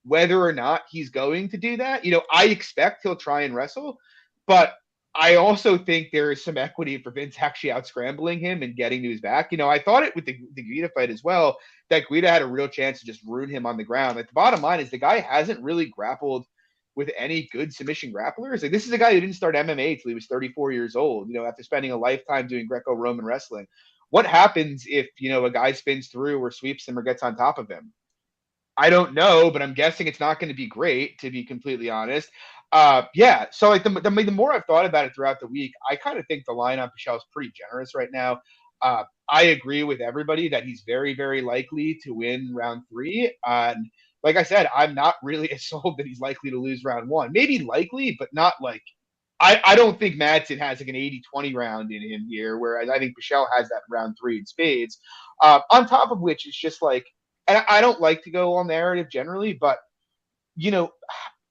whether or not he's going to do that. I expect he'll try and wrestle, but I also think there is some equity for Vince actually out-scrambling him and getting to his back. I thought it with the Guida fight as well, that Guida had a real chance to just ruin him on the ground. Like, the bottom line is the guy hasn't really grappled with any good submission grapplers. Like, this is a guy who didn't start MMA until he was 34 years old, after spending a lifetime doing Greco-Roman wrestling. What happens if, a guy spins through or sweeps him or gets on top of him? I don't know, but I'm guessing it's not going to be great, to be completely honest. Yeah. So like the more I've thought about it throughout the week, I kind of think the line on Pichel is pretty generous right now. I agree with everybody that he's very, very likely to win round 3. And like I said, I'm not really as sold that he's likely to lose round 1. Maybe likely, but not like I don't think Madsen has like an 80-20 round in him here, whereas I think Pichel has that round 3 in spades. On top of which, it's just like, and I don't like to go all narrative generally, but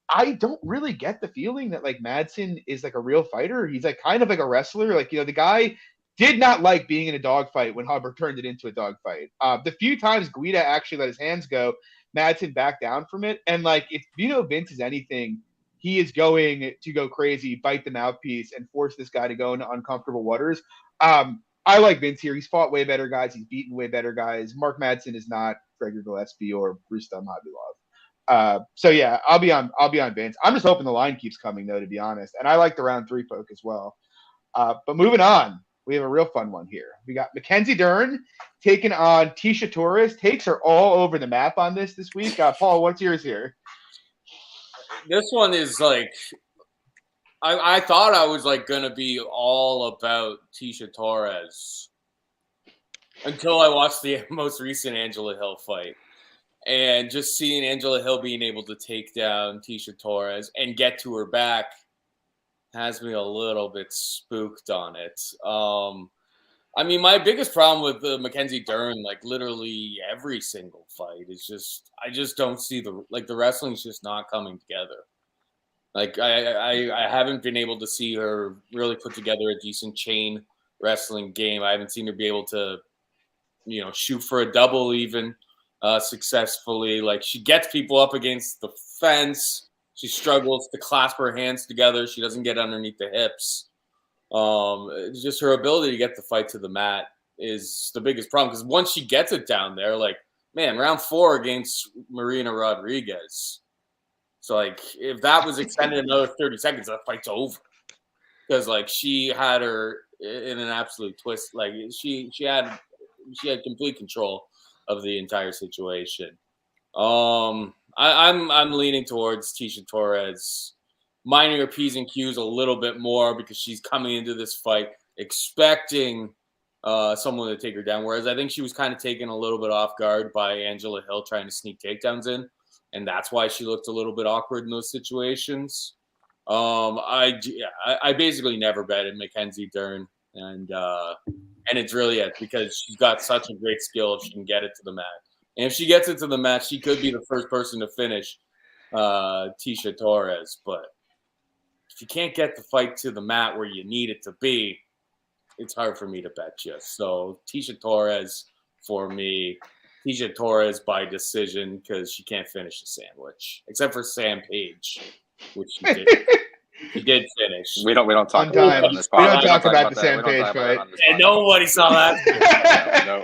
I don't really get the feeling that like Madsen is like a real fighter. He's like kind of like a wrestler. Like, the guy did not like being in a dogfight when Hubbard turned it into a dogfight. The few times Guida actually let his hands go, Madsen backed down from it. And like, if Vince is anything, he is going to go crazy, bite the mouthpiece, and force this guy to go into uncomfortable waters. I like Vince here. He's fought way better guys. He's beaten way better guys. Mark Madsen is not Gregor Gillespie or Rustam Habibov. So yeah, I'll be on Vince. I'm just hoping the line keeps coming though, to be honest. And I like the round 3 poke as well. But moving on, we have a real fun one here. We got Mackenzie Dern taking on Tisha Torres. Takes are all over the map on this week. Paul, what's yours here? This one is like, I thought I was like going to be all about Tisha Torres until I watched the most recent Angela Hill fight. And just seeing Angela Hill being able to take down Tisha Torres and get to her back has me a little bit spooked on it. I mean, my biggest problem with Mackenzie Dern, like literally every single fight, is just I just don't see the wrestling's just not coming together. Like I haven't been able to see her really put together a decent chain wrestling game. I haven't seen her be able to, shoot for a double even successfully. Like, she gets people up against the fence. She struggles to clasp her hands together. She doesn't get underneath the hips. It's just her ability to get the fight to the mat is the biggest problem. Because once she gets it down there, like, man, round 4 against Marina Rodriguez. So, like, if that was extended another 30 seconds, that fight's over. Because, like, she had her in an absolute twist. Like, she had complete control of the entire situation. I'm leaning towards Tisha Torres, minding her P's and Q's a little bit more because she's coming into this fight expecting someone to take her down. Whereas I think she was kind of taken a little bit off guard by Angela Hill trying to sneak takedowns in. And that's why she looked a little bit awkward in those situations. I basically never betted Mackenzie Dern. And it's really it because she's got such a great skill if she can get it to the mat. And if she gets it to the mat, she could be the first person to finish Tisha Torres. But if you can't get the fight to the mat where you need it to be, it's hard for me to bet you. So Tisha Torres for me. Tisha Torres by decision because she can't finish the sandwich, except for Sam Page, which she did. He did finish. We don't talk about that on this podcast. We don't talk about the Sam Page fight. And nobody saw that. No.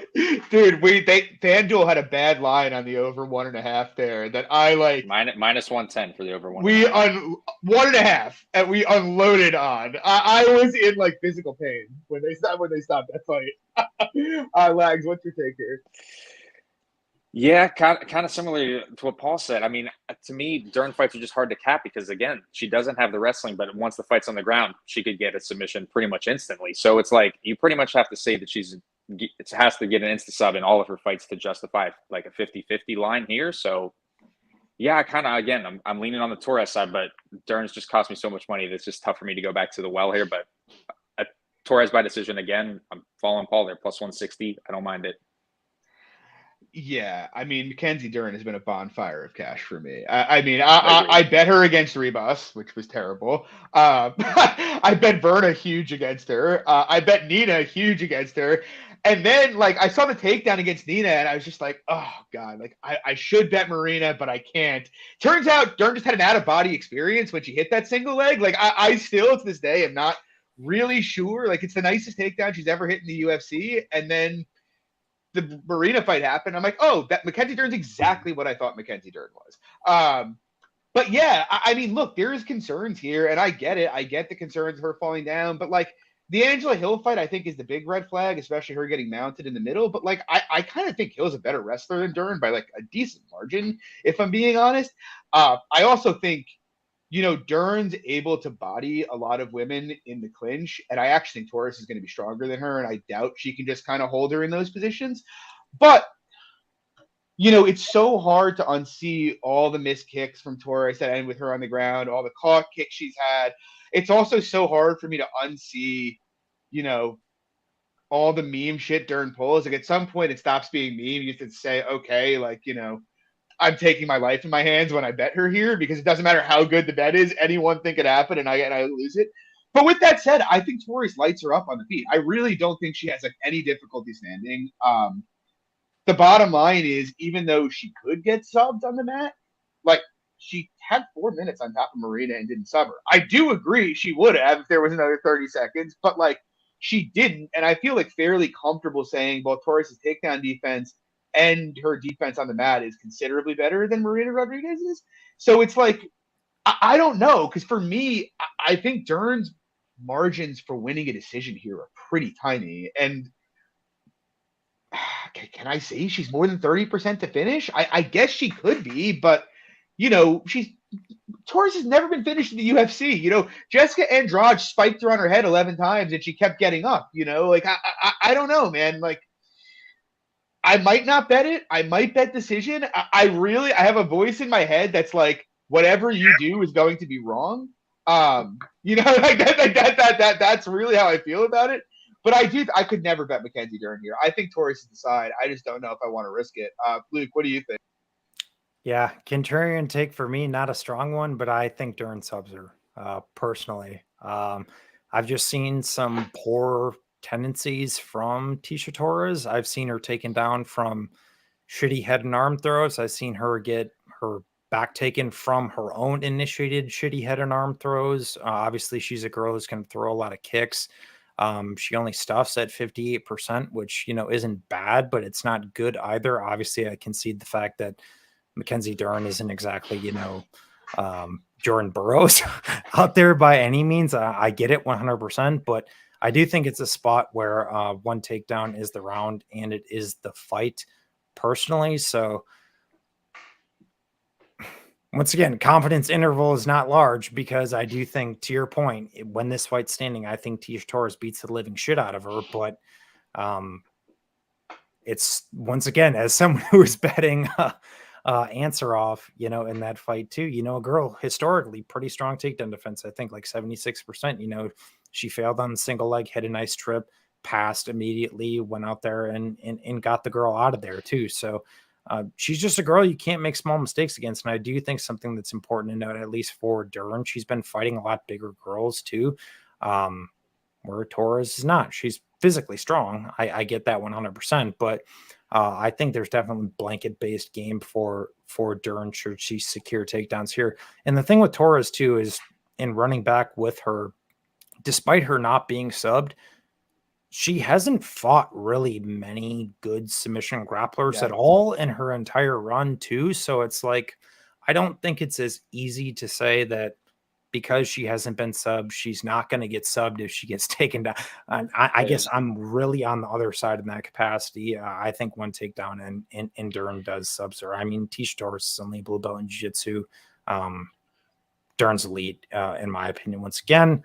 Dude, FanDuel had a bad line on the over 1.5 there that I like. Minus 110 for the over 1.5. We 1.5 and we unloaded on. I was in like physical pain when they stopped that fight. Lags, what's your take here? Yeah, kind of similar to what Paul said. I mean, to me, Dern fights are just hard to cap because, again, she doesn't have the wrestling, but once the fight's on the ground, she could get a submission pretty much instantly. So it's like you pretty much have to say that it has to get an insta-sub in all of her fights to justify like a 50-50 line here. So, yeah, kind of, again, I'm leaning on the Torres side, but Dern's just cost me so much money that it's just tough for me to go back to the well here. But Torres by decision, again, I'm following Paul there, plus 160. I don't mind it. Yeah, I mean, Mackenzie Dern has been a bonfire of cash for me. I bet her against Ribas, which was terrible. I bet Verna huge against her. I bet Nina huge against her. And then, like, I saw the takedown against Nina, and I was just like, oh, God, like, I should bet Marina, but I can't. Turns out Dern just had an out-of-body experience when she hit that single leg. Like, I still, to this day, am not really sure. Like, it's the nicest takedown she's ever hit in the UFC. And then the Marina fight happened. I'm like, oh, that Mackenzie Dern's exactly what I thought Mackenzie Dern was. But yeah, I mean, look, there's concerns here, and I get it. I get the concerns of her falling down, but like the Angela Hill fight, I think is the big red flag, especially her getting mounted in the middle. But like, I kind of think Hill's a better wrestler than Dern by like a decent margin, if I'm being honest. I also think, Dern's able to body a lot of women in the clinch, and I actually think Torres is going to be stronger than her, and I doubt she can just kind of hold her in those positions. But it's so hard to unsee all the missed kicks from Torres that end with her on the ground, all the caught kicks she's had. It's also so hard for me to unsee, all the meme shit Dern pulls. Like at some point it stops being meme. You have to say, okay, like, I'm taking my life in my hands when I bet her here because it doesn't matter how good the bet is. Any one thing could happen and I lose it. But with that said, I think Torres lights her up on the feet. I really don't think she has like any difficulty standing. The bottom line is, even though she could get subbed on the mat, like she had 4 minutes on top of Marina and didn't sub her. I do agree she would have if there was another 30 seconds, but like she didn't. And I feel like fairly comfortable saying both Torres' takedown defense and her defense on the mat is considerably better than Marina Rodriguez's. So it's like, I don't know. Because for me, I think Dern's margins for winning a decision here are pretty tiny. And can I say she's more than 30% to finish? I guess she could be, but Torres has never been finished in the UFC. Jessica Andrade spiked her on her head 11 times and she kept getting up. Like I don't know, man. Like I might not bet it. I might bet decision. I have a voice in my head that's like, whatever you do is going to be wrong. Like that's really how I feel about it. But I could never bet Mackenzie Dern here. I think Torres is the side. I just don't know if I want to risk it. Luke, what do you think? Yeah, contrarian take for me, not a strong one, but I think Dern subs her personally. I've just seen some poor tendencies from Tisha Torres. I've seen her taken down from shitty head and arm throws. I've seen her get her back taken from her own initiated shitty head and arm throws. Obviously, she's a girl who's going to throw a lot of kicks. She only stuffs at 58%, which, isn't bad, but it's not good either. Obviously, I concede the fact that Mackenzie Dern isn't exactly, Jordan Burroughs out there by any means. I get it 100%, but I do think it's a spot where one takedown is the round and it is the fight personally. So once again, confidence interval is not large because I do think, to your point, when this fight's standing, I think Tisha Torres beats the living shit out of her. But it's, once again, as someone who is betting Ansarov, in that fight too, a girl historically pretty strong takedown defense. I think like 76%, she failed on the single leg, hit a nice trip, passed immediately, went out there and got the girl out of there too. So she's just a girl you can't make small mistakes against. And I do think something that's important to note, at least for Dern, she's been fighting a lot bigger girls too, where Torres is not. She's physically strong. I get that 100%, but I think there's definitely blanket-based game for Dern should she secure takedowns here. And the thing with Torres too is, in running back with her, despite her not being subbed, she hasn't fought really many good submission grapplers at all in her entire run too. So it's like, I don't think it's as easy to say that because she hasn't been subbed, she's not going to get subbed if she gets taken down. I guess I'm really on the other side in that capacity. I think one takedown and Dern does subs her. I mean, Tisha Torres is only blue belt in jiu-jitsu. Dern's elite, in my opinion. Once again,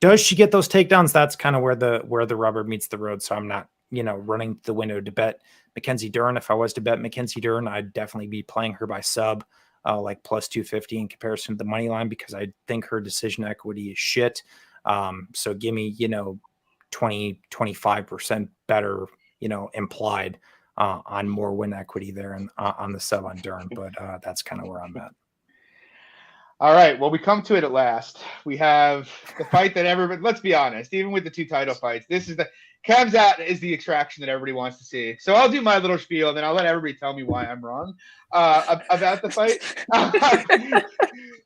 does she get those takedowns? That's kind of where the rubber meets the road. So I'm not, running the window to bet Mackenzie Dern. If I was to bet Mackenzie Dern, I'd definitely be playing her by sub. Like plus 250 in comparison to the money line, because I think her decision equity is shit. So give me, 20-25% better, implied on more win equity there and on the sub on Dern. But that's kind of where I'm at. All right. Well, we come to it at last. We have the fight that everybody, let's be honest, even with the two title fights, this is Khamzat is the extraction that everybody wants to see. So I'll do my little spiel, and then I'll let everybody tell me why I'm wrong about the fight.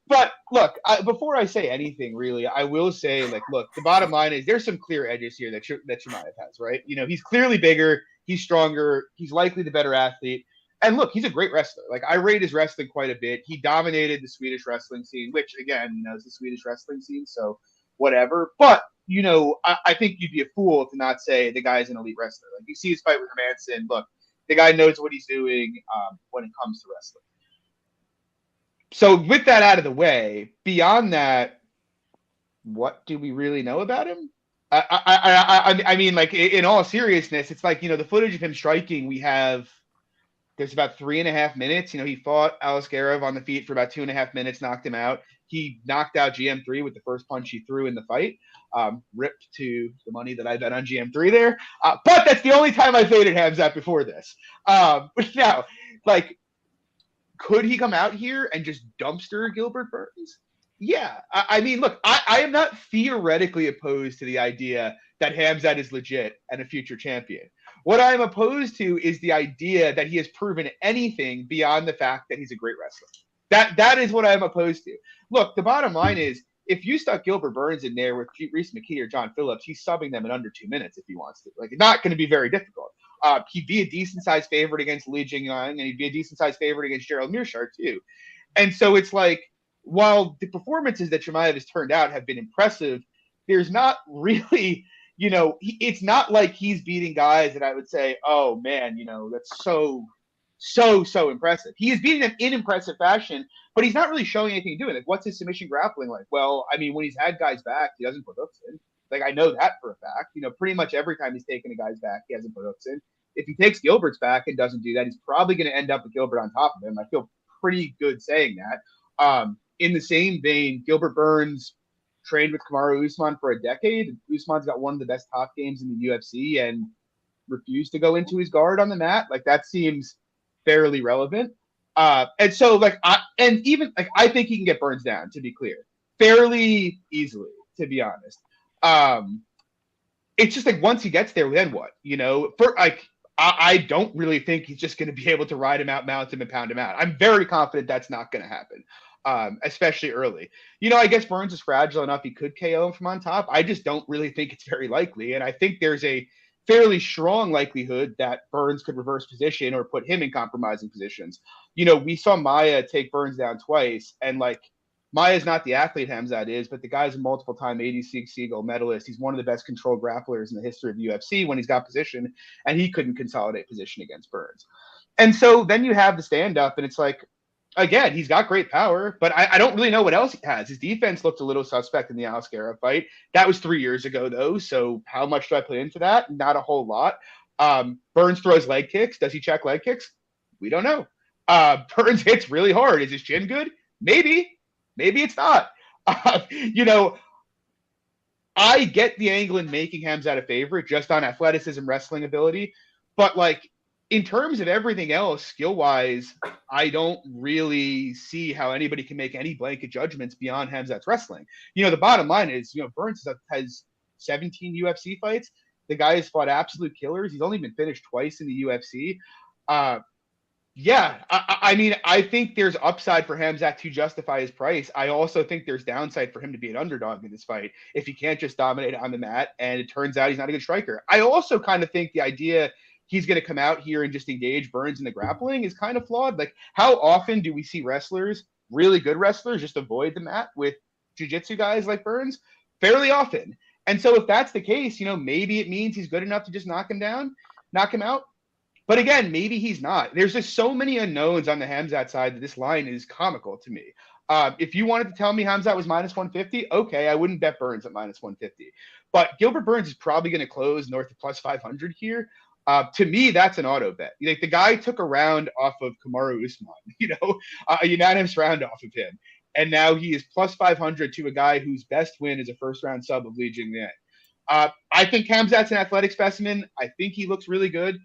But look, before I say anything, really, I will say, look, the bottom line is there's some clear edges here that Chimaev has, right? He's clearly bigger, he's stronger, he's likely the better athlete. And look, he's a great wrestler. Like, I rate his wrestling quite a bit. He dominated the Swedish wrestling scene, which, again, is the Swedish wrestling scene, so whatever. But, I think you'd be a fool to not say the guy's an elite wrestler. Like, you see his fight with Hermanson. Look, the guy knows what he's doing when it comes to wrestling. So with that out of the way, beyond that, what do we really know about him? I mean, like, in all seriousness, it's like, the footage of him striking, there's about 3.5 minutes. He fought Alaskarov on the feet for about 2.5 minutes, knocked him out. He knocked out GM3 with the first punch he threw in the fight. Ripped to the money that I bet on GM3 there. But that's the only time I faded Khamzat before this. But now, like, could he come out here and just dumpster Gilbert Burns? Yeah. I mean, look, I am not theoretically opposed to the idea that Khamzat is legit and a future champion. What I'm opposed to is the idea that he has proven anything beyond the fact that he's a great wrestler. That is what I'm opposed to. Look, the bottom line is, if you stuck Gilbert Burns in there with Reese McKee or John Phillips, he's subbing them in under 2 minutes if he wants to. Like, it's not going to be very difficult. He'd be a decent-sized favorite against Li Jingyang, and he'd be a decent-sized favorite against Gerald Mearshart, too. And so it's like, while the performances that Chimaev has turned out have been impressive, there's not really, it's not like he's beating guys that I would say, oh, man, that's so impressive. He is beating them in impressive fashion, but he's not really showing anything doing it. What's his submission grappling like? Well, I mean, when he's had guys back, he doesn't put hooks in. Like, I know that for a fact. Pretty much every time he's taken a guy's back, he hasn't put hooks in. If he takes Gilbert's back and doesn't do that, he's probably going to end up with Gilbert on top of him. I feel pretty good saying that. In the same vein, Gilbert Burns trained with Kamaru Usman for a decade. Usman's got one of the best top games in the UFC and refused to go into his guard on the mat. Like, that seems fairly relevant. And so, like, I think he can get Burns down, to be clear, fairly easily, to be honest. It's just like, once he gets there, then what? I don't really think he's just going to be able to ride him out, mount him, and pound him out. I'm very confident that's not going to happen, especially early. I guess Burns is fragile enough he could KO him from on top. I just don't really think it's very likely, and I think there's a fairly strong likelihood that Burns could reverse position or put him in compromising positions. We saw Maia take Burns down twice, and, like, Maia's not the athlete Khamzat is, but the guy's a multiple-time ADCC gold medalist. He's one of the best controlled grapplers in the history of the UFC when he's got position, and he couldn't consolidate position against Burns. And so then you have the stand-up, and it's like, again, he's got great power, but I don't really know what else he has. His defense looked a little suspect in the Alaskarov fight. That was 3 years ago, though, so how much do I put into that? Not a whole lot. Burns throws leg kicks. Does he check leg kicks? We don't know. Burns hits really hard. Is his chin good? Maybe. Maybe it's not. I get the angle in making Khamzat a favorite just on athleticism, wrestling ability, but, like, in terms of everything else, skill-wise, I don't really see how anybody can make any blanket judgments beyond Khamzat's wrestling. The bottom line is, Burns has 17 UFC fights. The guy has fought absolute killers. He's only been finished twice in the UFC. Yeah, I mean, I think there's upside for Khamzat to justify his price. I also think there's downside for him to be an underdog in this fight if he can't just dominate on the mat, and it turns out he's not a good striker. I also kind of think the idea he's going to come out here and just engage Burns in the grappling is kind of flawed. Like, how often do we see wrestlers, really good wrestlers, just avoid the mat with jiu-jitsu guys like Burns? Fairly often. And so if that's the case, maybe it means he's good enough to just knock him out. But again, maybe he's not. There's just so many unknowns on the Khamzat side that this line is comical to me. If you wanted to tell me Khamzat was minus 150, okay, I wouldn't bet Burns at minus 150. But Gilbert Burns is probably going to close north of plus 500 here. To me, that's an auto bet. Like, the guy took a round off of Kamaru Usman, a unanimous round off of him. And now he is plus 500 to a guy whose best win is a first-round sub of Li Jingyang. I think Khamzat's an athletic specimen. I think he looks really good.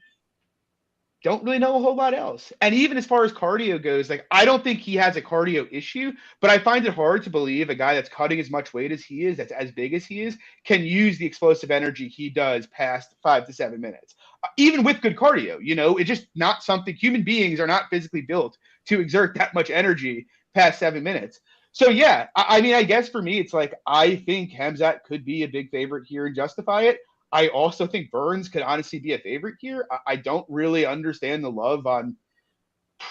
Don't really know a whole lot else. And even as far as cardio goes, like, I don't think he has a cardio issue, but I find it hard to believe a guy that's cutting as much weight as he is, that's as big as he is, can use the explosive energy he does past 5 to 7 minutes. Even with good cardio, it's just not something. Human beings are not physically built to exert that much energy past 7 minutes. So, yeah, I mean, I guess for me, it's like, I think Khamzat could be a big favorite here and justify it. I also think Burns could honestly be a favorite here. I don't really understand the love on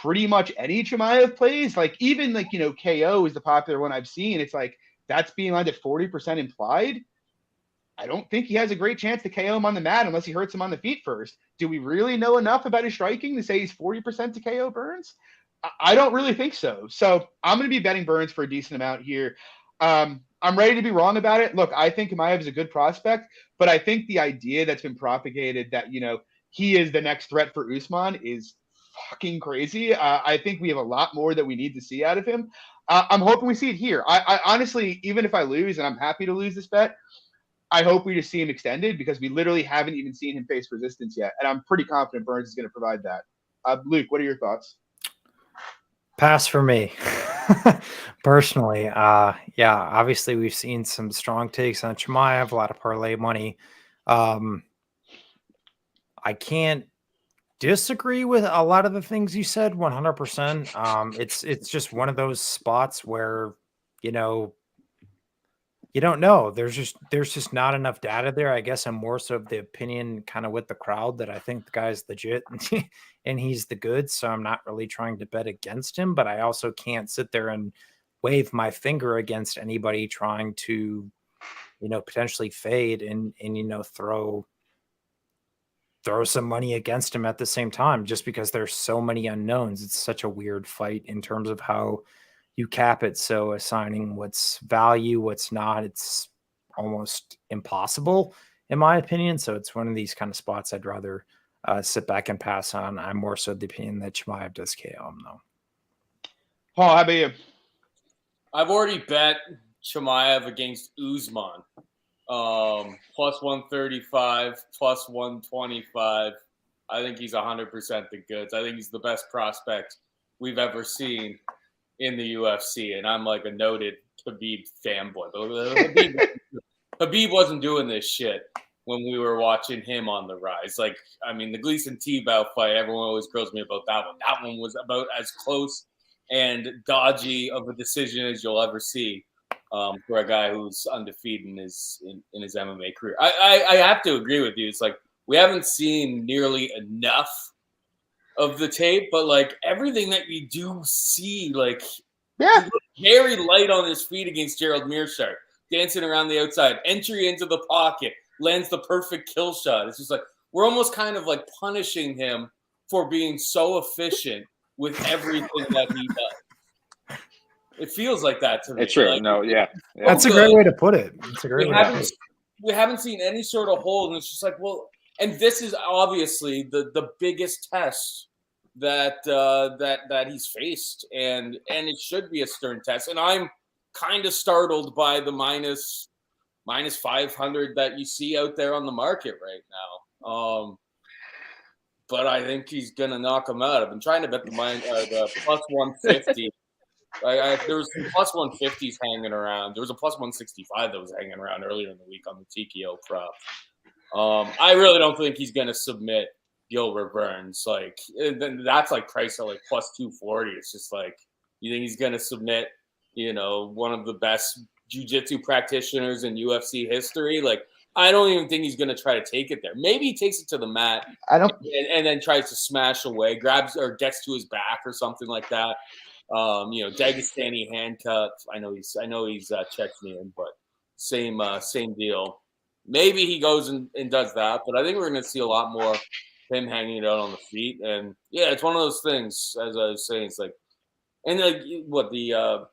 pretty much any Chimaev plays. Like even like, KO is the popular one I've seen. It's like that's being lined at 40% implied. I don't think he has a great chance to KO him on the mat unless he hurts him on the feet first. Do we really know enough about his striking to say he's 40% to KO Burns? I don't really think so. So I'm going to be betting Burns for a decent amount here. I'm ready to be wrong about it. Look, I think Chimaev is a good prospect, but I think the idea that's been propagated that, he is the next threat for Usman is fucking crazy. I think we have a lot more that we need to see out of him. I'm hoping we see it here. I honestly, even if I lose, and I'm happy to lose this bet, I hope we just see him extended because we literally haven't even seen him face resistance yet. And I'm pretty confident Burns is going to provide that. Luke, what are your thoughts? Pass for me. Personally. Yeah, obviously we've seen some strong takes on Chimaev, a lot of parlay money. I can't disagree with a lot of the things you said 100%. It's just one of those spots where, you don't know. There's just not enough data there. I guess I'm more so of the opinion kind of with the crowd that I think the guy's legit and he's the good. So I'm not really trying to bet against him, but I also can't sit there and wave my finger against anybody trying to, potentially fade and throw some money against him at the same time, just because there's so many unknowns. It's such a weird fight in terms of how you cap it. So assigning what's value, what's not, it's almost impossible in my opinion. So it's one of these kind of spots I'd rather sit back and pass on. I'm more so the opinion that Chimaev does KO him though. Paul, how about you? I've already bet Chimaev against Usman. Plus 135, plus 125. I think he's 100% the goods. I think he's the best prospect we've ever seen in the UFC, and I'm like a noted Khabib fanboy. Khabib wasn't doing this shit when we were watching him on the rise. Like, I mean, the Gleason Tebow fight, everyone always grills me about that one. That one was about as close and dodgy of a decision as you'll ever see. For a guy who's undefeated in his MMA career. I have to agree with you. It's like we haven't seen nearly enough of the tape, but like everything that we do see, like very light on his feet against Gerald Meerschaert, dancing around the outside, entry into the pocket, lands the perfect kill shot. It's just like we're almost kind of like punishing him for being so efficient with everything that he does. It feels like that to me. It's true. Like, No, yeah. That's a great way to put it. It's a great way to put it. We haven't seen any sort of hold, and it's just like, well, and this is obviously the biggest test that he's faced, and it should be a stern test. And I'm kind of startled by the minus 500 that you see out there on the market right now. But I think he's gonna knock him out. I've been trying to bet the plus 150. There was some plus 150s hanging around. There was a plus 165 that was hanging around earlier in the week on the TKO prop. I really don't think he's going to submit Gilbert Burns. Like that's like price at like plus 240. It's just like you think he's going to submit, one of the best jiu-jitsu practitioners in UFC history. Like I don't even think he's going to try to take it there. Maybe he takes it to the mat and then tries to smash away, grabs or gets to his back or something like that. Dagestani handcuff. I know he's Chechnyan, but same deal. Maybe he goes and does that, but I think we're going to see a lot more him hanging it out on the feet. And yeah, it's one of those things. As I was saying, it's like, and like what the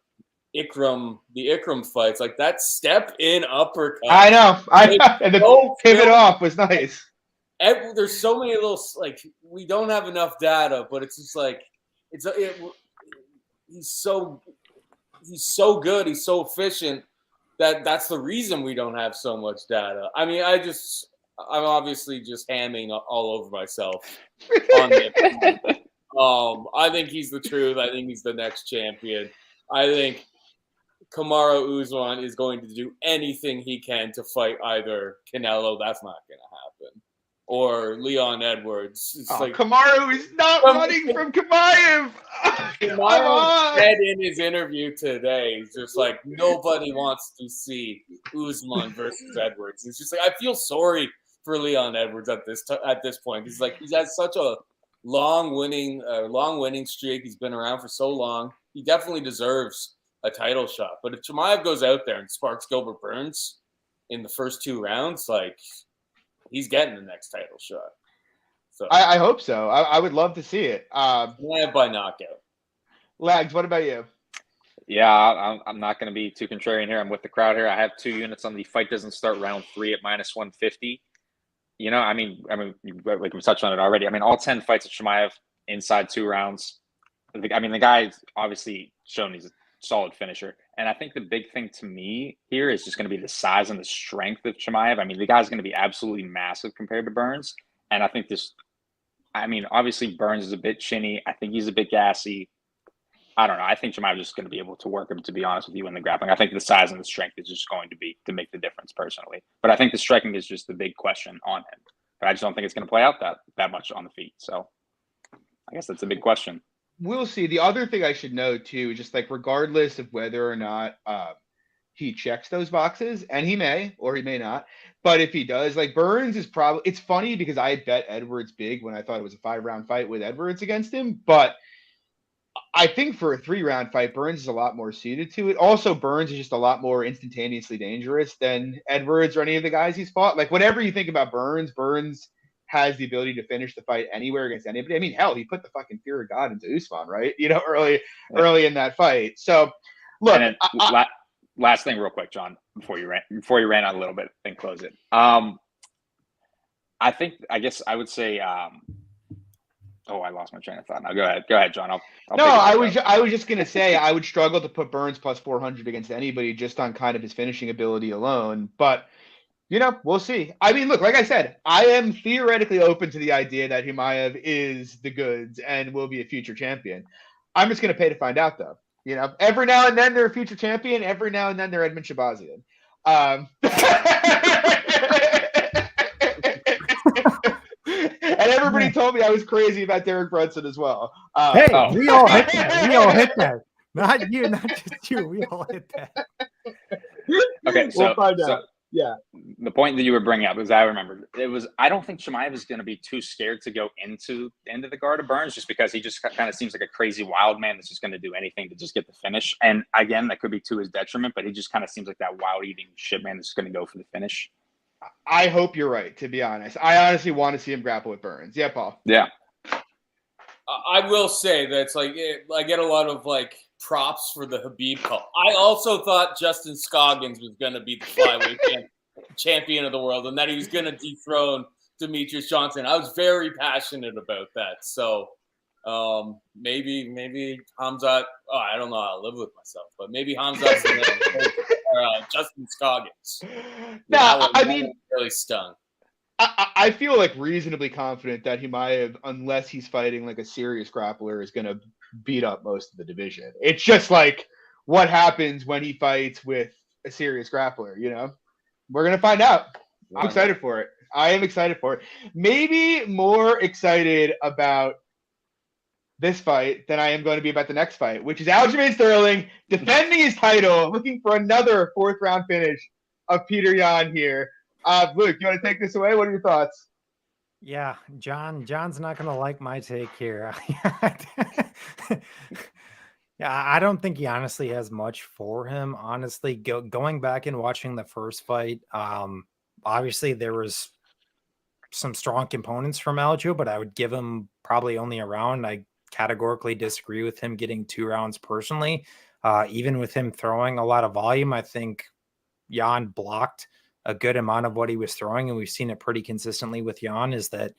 Ikram fights, like that step in uppercut. I know. And the pivot off was nice. There's so many little like we don't have enough data, but it's just like he's so good, he's so efficient that's the reason we don't have so much data. I mean, I'm obviously just hamming all over myself on it. I think he's the truth. I think he's the next champion. I think Kamaru Usman is going to do anything he can to fight either Canelo. That's not going to happen. Or Leon Edwards. It's like Kamaru is not running from Chimaev. Kamaru said in his interview today, he's just like, nobody wants to see Usman versus Edwards. It's just like I feel sorry for Leon Edwards at this point. He's like he has such a long winning streak. He's been around for so long. He definitely deserves a title shot. But if Chimaev goes out there and sparks Gilbert Burns in the first 2 rounds, like, he's getting the next title shot. So I hope so. I would love to see it. Chimaev by knockout. Lags, what about you? Yeah, I'm not going to be too contrarian here. I'm with the crowd here. I have 2 units on the fight doesn't start round 3 at -150. You know, I mean, like we touched on it already. I mean, all 10 fights of Chimaev inside 2 rounds. I mean, the guy's obviously shown he's a solid finisher. And I think the big thing to me here is just going to be the size and the strength of Chimaev. I mean, the guy's going to be absolutely massive compared to Burns. And I think obviously Burns is a bit chinny. I think he's a bit gassy. I don't know. I think Chimaev is just going to be able to work him, to be honest with you, in the grappling. I think the size and the strength is just going to make the difference personally. But I think the striking is just the big question on him. But I just don't think it's going to play out that much on the feet. So I guess that's a big question. We'll see. The other thing I should know too, just like regardless of whether or not he checks those boxes, and he may or he may not, but if he does, like Burns is probably, it's funny because I had bet Edwards big when I thought it was a 5-round fight with Edwards against him, but I think for a 3-round fight, Burns is a lot more suited to it. Also, Burns is just a lot more instantaneously dangerous than Edwards or any of the guys he's fought. Like, whatever you think about Burns has the ability to finish the fight anywhere against anybody. I mean, hell, he put the fucking fear of God into Usman, right? You know, early in that fight. So, look. And then, last thing, real quick, John, before you ran out a little bit and close it. I guess I would say. Oh, I lost my train of thought. Now go ahead, John. I was just gonna say I would struggle to put Burns plus 400 against anybody just on kind of his finishing ability alone. But you know, we'll see. I mean, look, like I said, I am theoretically open to the idea that Chimaev is the goods and will be a future champion. I'm just gonna pay to find out, though. You know, every now and then they're a future champion. Every now and then they're Edmund Shabazian. And everybody told me I was crazy about Derek Brunson as well. We all hit that. We all hit that. Not you, not just you. We all hit that. Okay, we'll find out. Yeah. The point that you were bringing up, as I remember, I don't think Chimaev is going to be too scared to go into the guard of Burns, just because he just kind of seems like a crazy wild man that's just going to do anything to just get the finish. And again, that could be to his detriment, but he just kind of seems like that wild eating shit man that's going to go for the finish. I hope you're right, to be honest. I honestly want to see him grapple with Burns. Yeah, Paul. Yeah. I will say that it's like I get a lot of like props for the Khabib call. I also thought Justin Scoggins was going to be the flyweight champion of the world, and that he was going to dethrone Demetrius Johnson. I was very passionate about that. So maybe Hamzat. Oh, I don't know how to live with myself, but maybe Hamzat's Justin Scoggins. No, I mean, really stung. I feel like reasonably confident that Chimaev, unless he's fighting like a serious grappler, is going to beat up most of the division. It's just like what happens when he fights with a serious grappler, you know? We're going to find out. I'm excited for it. I am excited for it. Maybe more excited about this fight than I am going to be about the next fight, which is Aljamain Sterling defending his title, looking for another 4th-round finish of Peter Yan here. Luke, you want to take this away? What are your thoughts? Yeah, John's not going to like my take here. Yeah, I don't think he honestly has much for him. Honestly, going back and watching the first fight, obviously there was some strong components from Aljo, but I would give him probably only a round. I categorically disagree with him getting 2 rounds personally. Even with him throwing a lot of volume, I think Yan blocked a good amount of what he was throwing, and we've seen it pretty consistently with Yan, is that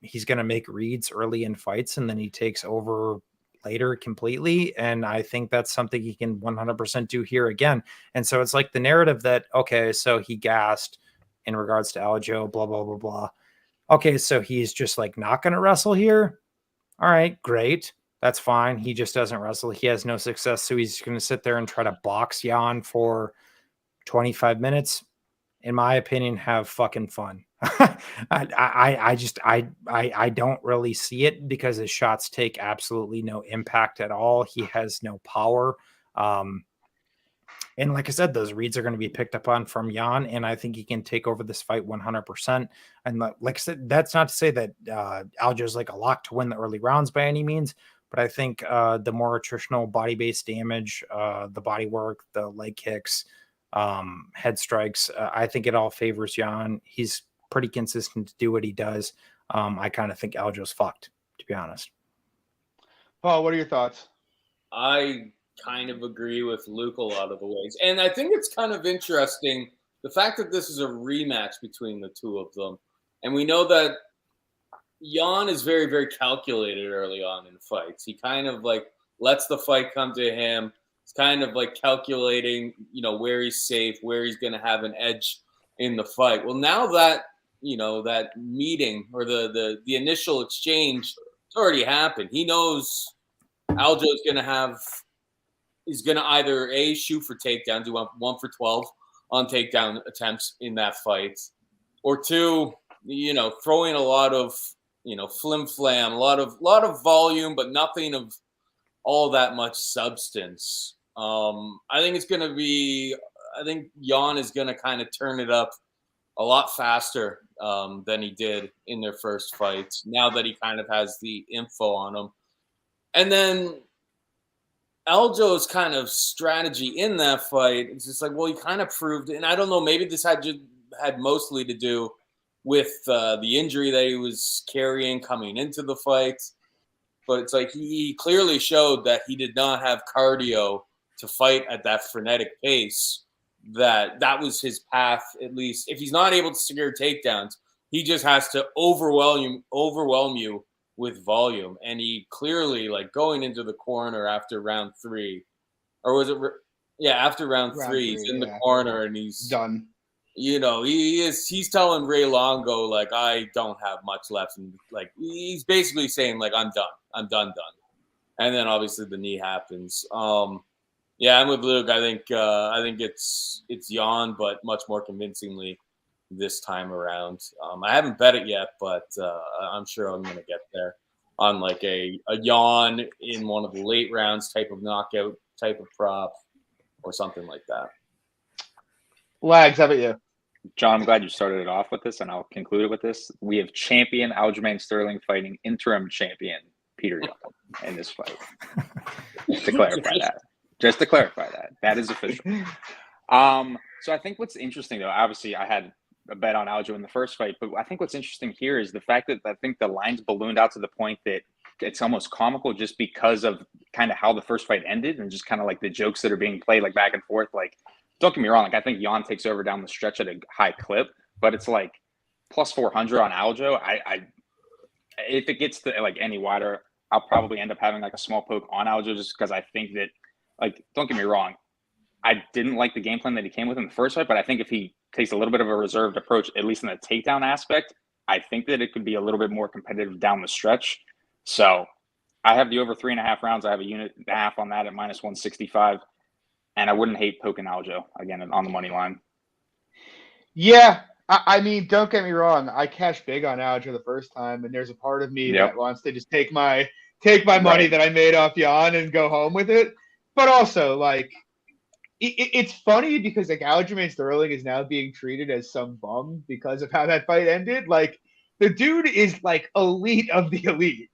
he's going to make reads early in fights and then he takes over later completely. And I think that's something he can 100% do here again. And so it's like the narrative that, okay, so he gassed in regards to Aljo, blah, blah, blah, blah. Okay, so he's just like not going to wrestle here. All right, great. That's fine. He just doesn't wrestle. He has no success. So he's going to sit there and try to box Yan for 25 minutes. In my opinion, have fucking fun. I don't really see it because his shots take absolutely no impact at all. He has no power. And like I said, those reads are going to be picked up on from Jan, and I think he can take over this fight 100%. And like I said, that's not to say that Aljo's like a lock to win the early rounds by any means, but I think the more attritional body-based damage, the body work, the leg kicks, head strikes, I think it all favors Jan. He's pretty consistent to do what he does. I kind of think Aljo's fucked, to be honest. Paul, what are your thoughts? I kind of agree with Luke a lot of the ways. And I think it's kind of interesting, the fact that this is a rematch between the two of them. And we know that Jan is very, very calculated early on in fights. He kind of like lets the fight come to him. It's kind of like calculating, where he's safe, where he's going to have an edge in the fight. Well, now that, that meeting or the initial exchange, it's already happened. He knows Aljo's going to he's going to either A, shoot for takedowns, do 1 for 12 on takedown attempts in that fight, or 2, throwing a lot of, flim flam, a lot of volume, but nothing of all that much substance. I think Jan is going to kind of turn it up a lot faster than he did in their first fight, now that he kind of has the info on him. And then Aljo's kind of strategy in that fight, it's just like, well, he kind of proved, and I don't know, maybe this had mostly to do with the injury that he was carrying coming into the fight. But it's like he clearly showed that he did not have cardio to fight at that frenetic pace. That was his path, at least. If he's not able to secure takedowns, he just has to overwhelm you with volume. And he clearly, like, going into the corner after round 3, or was it? After round 3, he's in the corner and he's done. He's telling Ray Longo, like, I don't have much left. And like, he's basically saying, like, I'm done. And then obviously the knee happens. I'm with Luke. I think it's Jan, but much more convincingly this time around. I haven't bet it yet, but I'm sure I'm going to get there on like a Jan in one of the late rounds type of knockout type of prop or something like that. Lags, how about you? John, I'm glad you started it off with this, and I'll conclude it with this. We have champion Aljamain Sterling fighting interim champion Peter Yan in this fight. Just to clarify that. That is official. So I think what's interesting, though, obviously I had a bet on Aljo in the first fight, but I think what's interesting here is the fact that I think the line's ballooned out to the point that it's almost comical just because of kind of how the first fight ended and just kind of like the jokes that are being played like back and forth. Like, don't get me wrong, like I think Yan takes over down the stretch at a high clip, but it's like plus 400 on Aljo. I if it gets to like any wider, I'll probably end up having like a small poke on Aljo just because I think that, like, don't get me wrong, I didn't like the game plan that he came with in the first fight, but I think if he takes a little bit of a reserved approach, at least in the takedown aspect, I think that it could be a little bit more competitive down the stretch. So I have the over 3.5 rounds. I have a unit and a half on that at minus 165. And I wouldn't hate poking Aljo again on the money line. Yeah. I mean, don't get me wrong. I cashed big on Aljo the first time, and there's a part of me that wants to just take my money that I made off Yan and go home with it. But also, like, it's funny because like Aljamain Sterling is now being treated as some bum because of how that fight ended. Like, the dude is like elite of the elite,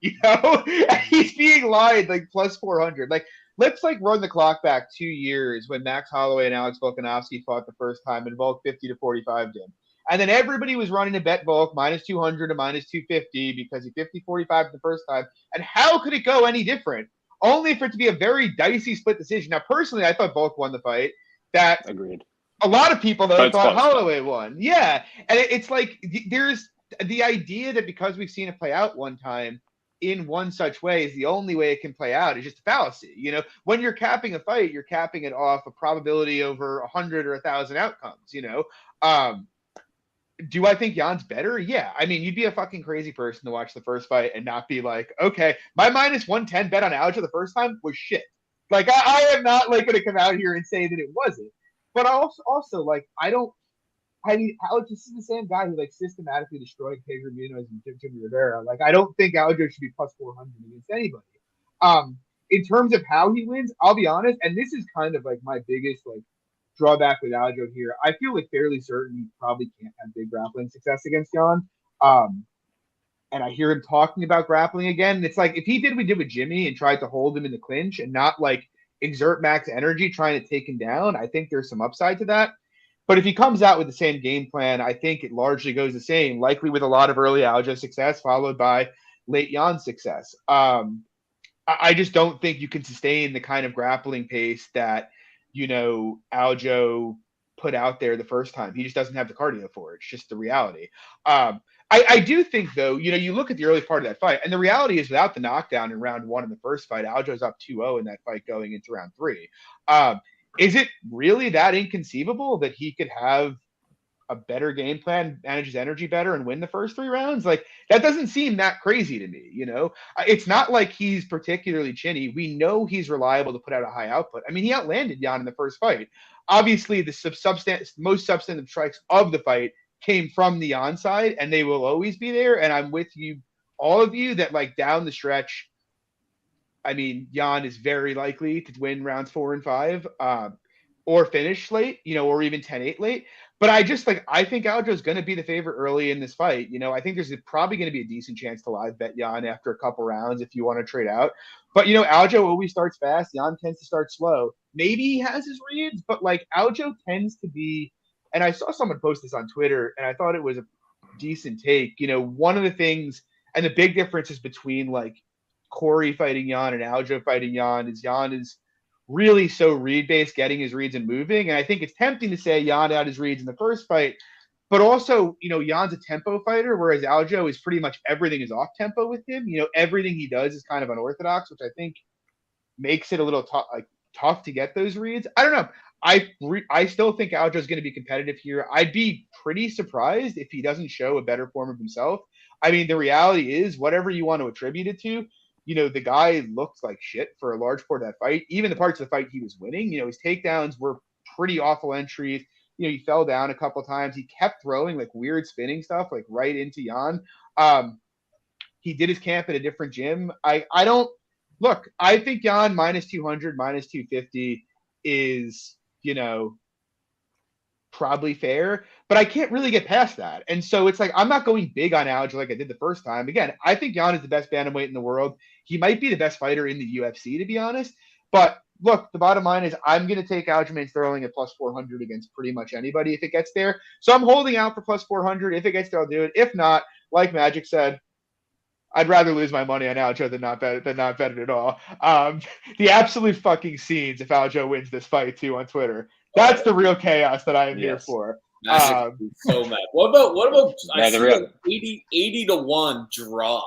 He's being lied like plus 400. Like, let's like run the clock back 2 years when Max Holloway and Alex Volkanovski fought the first time and Volk 50 to 45 did. And then everybody was running to bet Volk minus 200 to minus 250 because he 50-45 the first time. And how could it go any different? Only for it to be a very dicey split decision. Now, personally, I thought Volk won the fight. That agreed. A lot of people though thought Holloway won. Yeah, and it's like there's the idea that because we've seen it play out one time in one such way is the only way it can play out is just a fallacy. When you're capping a fight, you're capping it off a probability over 100 or 1,000 outcomes. Do I think Jan's better? Yeah. I mean, you'd be a fucking crazy person to watch the first fight and not be like, okay, my minus 110 bet on Aljo the first time was shit. Like, I am not like going to come out here and say that it wasn't. But also like, Alex, this is the same guy who like systematically destroyed Pedro Munoz and Jimmy Rivera. Like, I don't think Aljo should be plus 400 against anybody. In terms of how he wins, I'll be honest, and this is kind of like my biggest like drawback with Aljo here. I feel like fairly certain he probably can't have big grappling success against Jan. And I hear him talking about grappling again. And it's like if he did what he did with Jimmy and tried to hold him in the clinch and not like exert max energy trying to take him down, I think there's some upside to that. But if he comes out with the same game plan, I think it largely goes the same, likely with a lot of early Aljo success followed by late Jan success. I just don't think you can sustain the kind of grappling pace that, Aljo put out there the first time. He just doesn't have the cardio for it. It's just the reality. I do think, though, you look at the early part of that fight, and the reality is without the knockdown in round 1 in the first fight, Aljo's up 2-0 in that fight going into round 3. Is it really that inconceivable that he could have a better game plan, manage his energy better, and win the first 3 rounds? Like, that doesn't seem that crazy to me, It's not like he's particularly chinny. We know he's reliable to put out a high output. I mean, he outlanded Jan in the first fight. Obviously, the most substantive strikes of the fight came from the onside, and they will always be there. And I'm with you, all of you, that like down the stretch, I mean, Jan is very likely to win rounds 4 and 5, or finish late, or even 10-8 late. But I think Aljo is going to be the favorite early in this fight. I think there's probably going to be a decent chance to live bet Jan after a couple rounds if you want to trade out. But, Aljo always starts fast. Jan tends to start slow. Maybe he has his reads, but like Aljo tends to be, and I saw someone post this on Twitter, and I thought it was a decent take. One of the things, and the big differences between like Corey fighting Jan and Aljo fighting Jan is really so read-based, getting his reads and moving. And I think it's tempting to say Jan had his reads in the first fight, but also, Jan's a tempo fighter, whereas Aljo is pretty much everything is off tempo with him. Everything he does is kind of unorthodox, which I think makes it a little tough to get those reads. I don't know. I still think Aljo is going to be competitive here. I'd be pretty surprised if he doesn't show a better form of himself. I mean, the reality is, whatever you want to attribute it to, the guy looked like shit for a large part of that fight. Even the parts of the fight he was winning, his takedowns were pretty awful entries. He fell down a couple times. He kept throwing like weird spinning stuff, like right into Jan. He did his camp at a different gym. I think Jan minus 200, minus 250 is, probably fair, but I can't really get past that. And so it's like, I'm not going big on Aljo like I did the first time. Again, I think Jan is the best bantamweight in the world. He might be the best fighter in the UFC, to be honest. But look, the bottom line is I'm going to take Aljamain Sterling at plus 400 against pretty much anybody if it gets there. So I'm holding out for plus 400. If it gets there, I'll do it. If not, like Magic said, I'd rather lose my money on Aljo than not bet it at all. The absolute fucking scenes if Aljo wins this fight too on Twitter. That's the real chaos that I am here for. So mad. What about I see an 80-1 draw.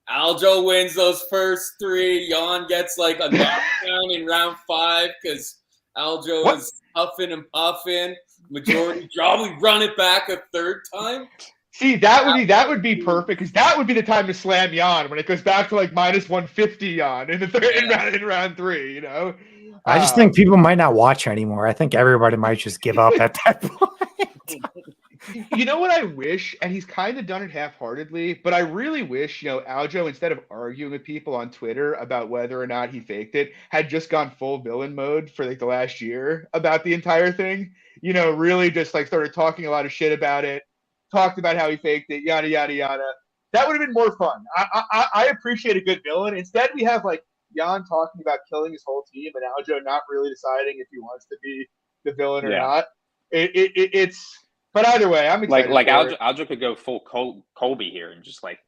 Aljo wins those first 3. Jan gets like a knockdown in round 5 because Aljo is huffing and puffing. Majority draw. We run it back a third time. See, that would be perfect because that would be the time to slam Jan when it goes back to like minus 150 Jan in the third in round 3. I just think people might not watch anymore. I think everybody might just give up at that point. You know what I wish, and he's kind of done it half-heartedly, but I really wish, Aljo, instead of arguing with people on Twitter about whether or not he faked it, had just gone full villain mode for like the last year about the entire thing. Really just like started talking a lot of shit about it, talked about how he faked it, yada, yada, yada. That would have been more fun. I appreciate a good villain. Instead, we have like Jan talking about killing his whole team and Aljo not really deciding if he wants to be the villain or not. It's but either way, I'm excited. Like Aljo could go full Colby here and just like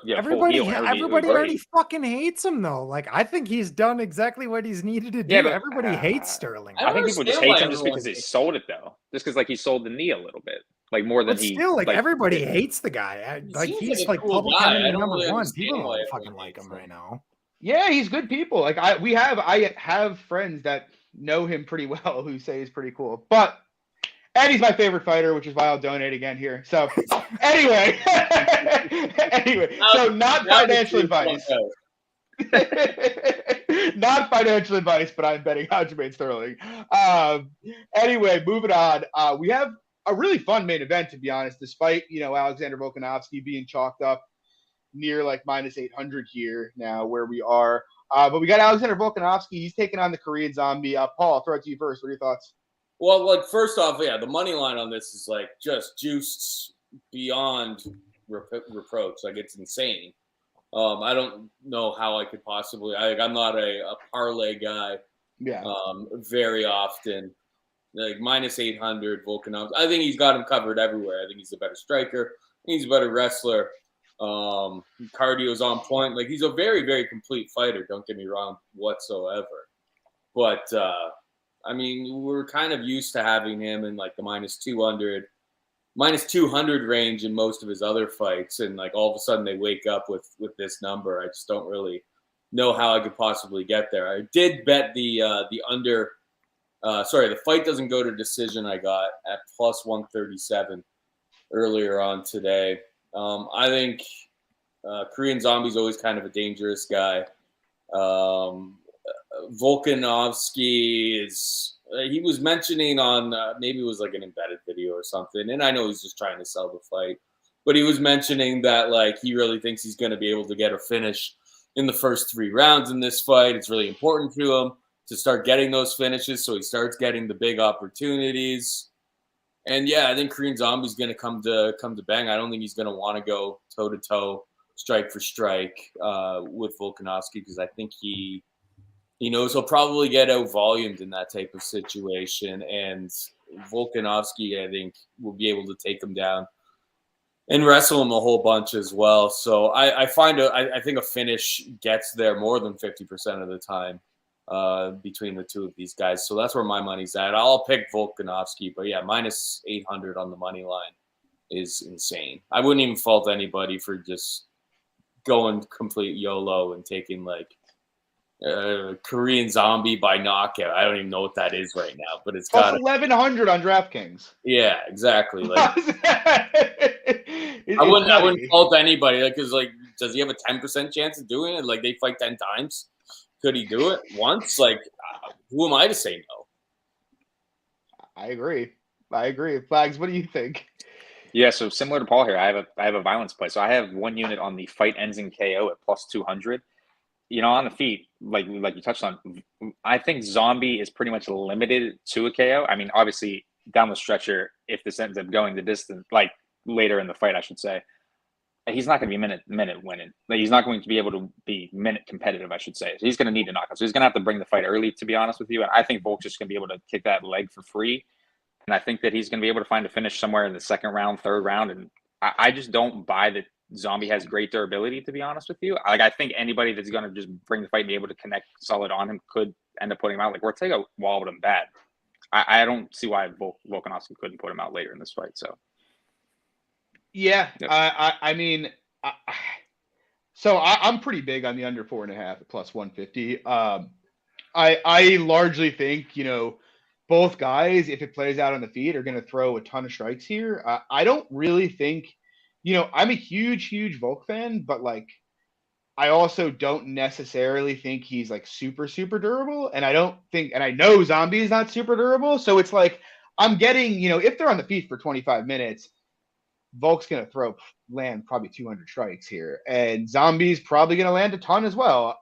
everybody already fucking hates him though. Like I think he's done exactly what he's needed to do. Yeah, but, everybody hates Sterling. I think people just hate him just because he sold it though. Just because like he sold the knee a little bit. Like more than he still like everybody hates the guy. Like he's like cool public enemy number 1. People don't fucking like him right now. Yeah, he's good people. Like I have friends that know him pretty well who say he's pretty cool. But and he's my favorite fighter, which is why I'll donate again here. So anyway, so not financial advice. Not financial advice, but I'm betting Aljamain Sterling. Anyway, moving on. We have a really fun main event, to be honest, despite Alexander Volkanovski being chalked up near like minus 800 here now where we are. But we got Alexander Volkanovski. He's taking on the Korean Zombie. Paul, I'll throw it to you first. What are your thoughts? Well, like first off, yeah, the money line on this is like just juiced beyond reproach. Like it's insane. I don't know how I could possibly. I'm not a parlay guy. Yeah. Very often, like -800 Volkanovski. I think he's got him covered everywhere. I think he's a better striker. He's a better wrestler. Cardio's on point. Like he's a very, very complete fighter. Don't get me wrong whatsoever. But I mean, we're kind of used to having him in like the -200 range in most of his other fights, and like all of a sudden they wake up with this number. I just don't really know how I could possibly get there. I did bet the under. The fight doesn't go to decision. I got at +137 earlier on today. I think Korean Zombie's always kind of a dangerous guy. Volkanovski is. He was mentioning on maybe it was like an embedded video or something, and I know he's just trying to sell the fight, but he was mentioning that like he really thinks he's going to be able to get a finish in the first 3 rounds in this fight. It's really important to him to start getting those finishes, so he starts getting the big opportunities. And yeah, I think Korean Zombie's going to come to bang. I don't think he's going to want to go toe to toe, strike for strike with Volkanovski, because I think he knows he'll probably get out-volumed in that type of situation, and Volkanovski, I think, will be able to take him down and wrestle him a whole bunch as well. So I think a finish gets there more than 50% of the time between the two of these guys. So that's where my money's at. I'll pick Volkanovski, but yeah, -800 on the money line is insane. I wouldn't even fault anybody for just going complete YOLO and taking like Korean Zombie by knockout. I don't even know what that is right now, but it's got +1100 on DraftKings. Yeah, exactly. Like I wouldn't fault anybody, like, because like, does he have a 10% chance of doing it? Like they fight 10 times, could he do it once? Like, who am I to say no? I agree. Flags, what do you think? Yeah, so similar to Paul here, I have a violence play. So I have 1 unit on the fight ends in KO at +200. You know, on the feet, like you touched on, I think Zombie is pretty much limited to a KO. I mean, obviously, down the stretcher, if this ends up going the distance, like later in the fight, I should say, he's not going to be minute winning. Like, he's not going to be able to be minute competitive, I should say. So he's going to need a knockout. So he's going to have to bring the fight early, to be honest with you. And I think Volk's just going to be able to kick that leg for free. And I think that he's going to be able to find a finish somewhere in the second round, third round. And I just don't buy that Zombie has great durability, to be honest with you. Like, I think anybody that's going to just bring the fight and be able to connect solid on him could end up putting him out. Like, Ortega wallowed him bad. I don't see why Volkanovski couldn't put him out later in this fight. So, yeah, yep. I mean, I'm pretty big on the under 4.5 at +150. I largely think, you know, both guys, if it plays out on the feet, are going to throw a ton of strikes here. I don't really think, you know, I'm a huge Volk fan, but like, I also don't necessarily think he's like super durable. And I know Zombie is not super durable. So it's like, I'm getting, you know, if they're on the feet for 25 minutes, Volk's going to land probably 200 strikes here. And Zombie's probably going to land a ton as well.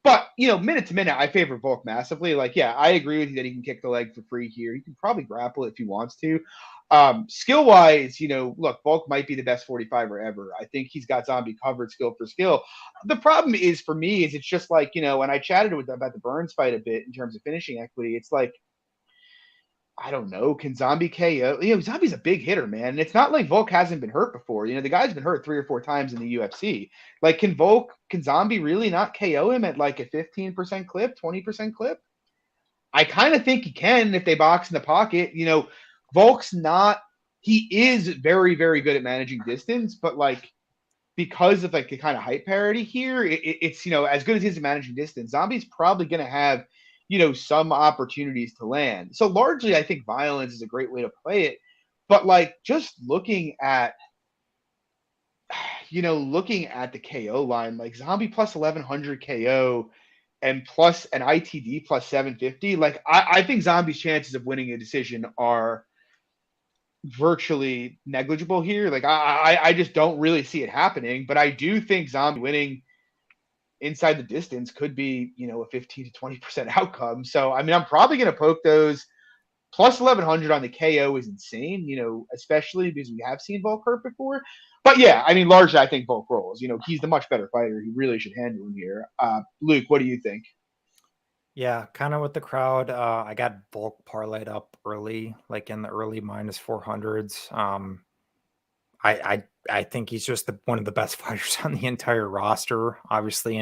But, you know, minute to minute, I favor Volk massively. Like, yeah, I agree with you that he can kick the leg for free here. He can probably grapple if he wants to. Skill-wise, you know, look, Volk might be the best 45er ever. I think he's got Zombie covered skill for skill. The problem is, for me, is it's just like, you know, when I chatted about the Burns fight a bit in terms of finishing equity, it's like, I don't know, can Zombie KO? You know, Zombie's a big hitter, man. And it's not like Volk hasn't been hurt before. You know, the guy's been hurt 3 or 4 times in the UFC. Like, can Zombie really not KO him at like a 15% clip, 20% clip? I kind of think he can if they box in the pocket. You know, Volk's not, he is very good at managing distance, but like, because of like the kind of height parity here, it's, you know, as good as he is at managing distance, Zombie's probably going to have, you know, some opportunities to land. So largely, I think violence is a great way to play it. But like, just looking at the KO line, like Zombie +1100 KO and plus an ITD +750, like I think Zombie's chances of winning a decision are virtually negligible here. Like I just don't really see it happening, but I do think Zombie winning inside the distance could be, you know, a 15 to 20% outcome. So, I mean, I'm probably going to poke those Plus 1100 on the KO is insane, especially because we have seen Volk hurt before. But yeah, I mean, largely I think Volk rolls. He's the much better fighter. He really should handle him here. Luke, what do you think? Yeah, kind of with the crowd. I got Volk parlayed up early, like in the early minus 400s. I think he's just one of the best fighters on the entire roster. Obviously,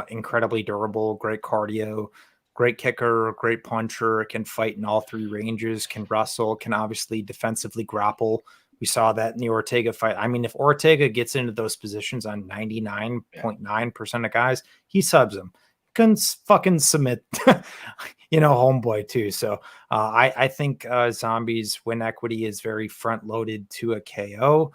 incredibly durable, great cardio, great kicker, great puncher, can fight in all three ranges, can wrestle, can obviously defensively grapple. We saw that in the Ortega fight. I mean, if Ortega gets into those positions on 99.9% of guys, he subs them. Can fucking submit, homeboy too. So I think Zombie's win equity is very front loaded to a KO.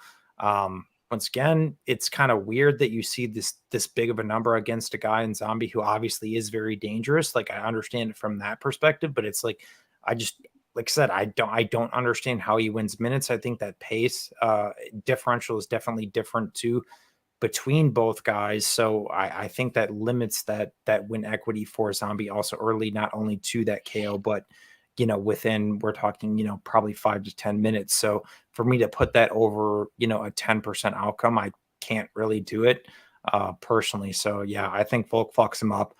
Once again, it's kind of weird that you see this big of a number against a guy in Zombie who obviously is very dangerous. Like, I understand it from that perspective, but it's like, like I said, I don't understand how he wins minutes. I think that pace differential is definitely different too between both guys. So I think that limits that win equity for Zombie also early, not only to that KO, but within, we're talking, probably 5 to 10 minutes. So for me to put that over, a 10% outcome, I can't really do it personally. So yeah, I think Volk fucks him up.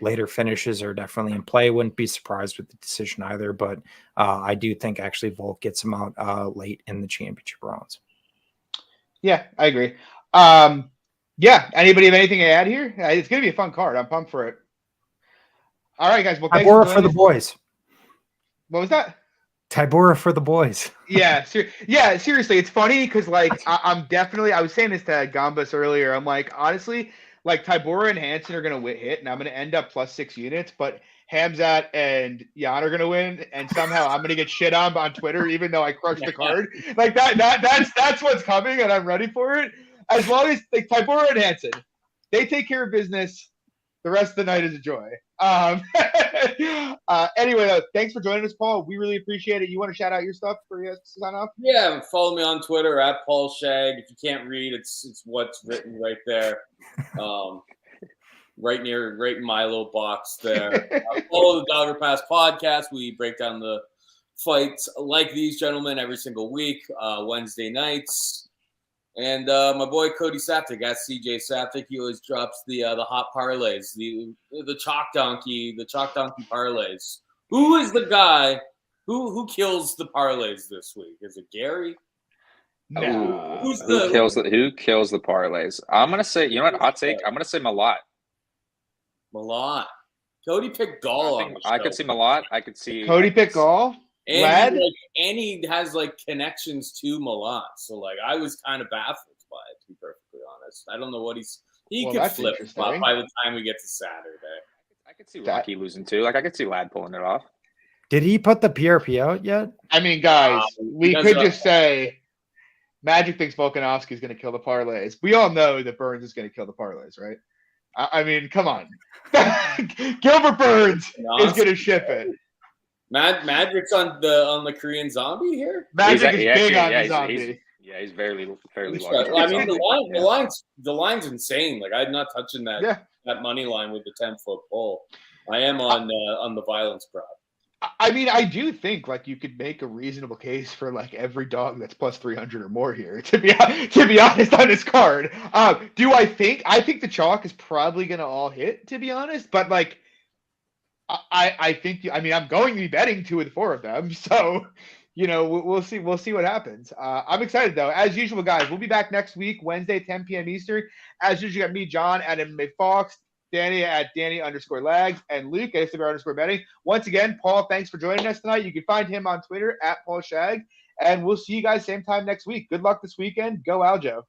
Later finishes are definitely in play. Wouldn't be surprised with the decision either, but I do think actually Volk gets him out late in the championship rounds. Yeah, I agree. Yeah, anybody have anything to add here? It's going to be a fun card. I'm pumped for it. All right, guys. Well, thanks for the boys. What was that? Tabora for the boys. Yeah, seriously, it's funny because I was saying this to Gambas earlier. I'm like, honestly, like Tabora and Hansen are gonna hit, and I'm gonna end up plus 6 units, but Hamzat and Jan are gonna win, and somehow I'm gonna get shit on Twitter, even though I crushed the card. Like that's what's coming, and I'm ready for it. As long as Tabora and Hansen, they take care of business, the rest of the night is a joy. Anyway, thanks for joining us, Paul. We really appreciate it. You want to shout out your stuff for you to sign off? Yeah, follow me on Twitter at Paul Shag. If you can't read, it's what's written right there, right in my little box there. Follow the Dogger Pass podcast. We break down the fights like these gentlemen every single week, Wednesday nights. And my boy Cody Saptic at CJ Saptic, he always drops the hot parlays, the chalk donkey parlays. Who is the guy who kills the parlays this week? Is it Gary? No. Who kills the parlays? I'm gonna say, you know what? Hot take. I'm gonna say Mallett. Mallett. Cody picked Gall. I could see Mallett. I could see Cody picked Gall. And he has connections to Mallett, so I was kind of baffled by it, to be perfectly honest. I don't know what he could flip by the time we get to Saturday. I could see Rocky losing too. I could see Ladd pulling it off. Did he put the PRP out yet? I mean, guys, we could just say Magic thinks Volkanovski is going to kill the parlays. We all know that Burns is going to kill the parlays, right? I mean, come on. Gilbert Burns is going to ship it. Magic's on the Korean Zombie here. Magic is big on the Zombie. He's fairly large. I mean, the line's insane. I'm not touching that money line with the 10-foot pole. I am on the violence prop. I mean, I do think you could make a reasonable case for every dog that's plus 300 or more here. To be honest, on this card, do I think the chalk is probably going to all hit? To be honest, but I think I'm going to be betting 2 of the 4 of them, so we'll see what happens. I'm excited though. As usual, guys, we'll be back next week, Wednesday, 10 p.m. Eastern. As usual, you got me, John, at MMA Fox, Danny at Danny_Lags, and Luke at Instagram_betting. Once again, Paul, thanks for joining us tonight. You can find him on Twitter at Paul Shag, and we'll see you guys same time next week. Good luck this weekend. Go Aljo.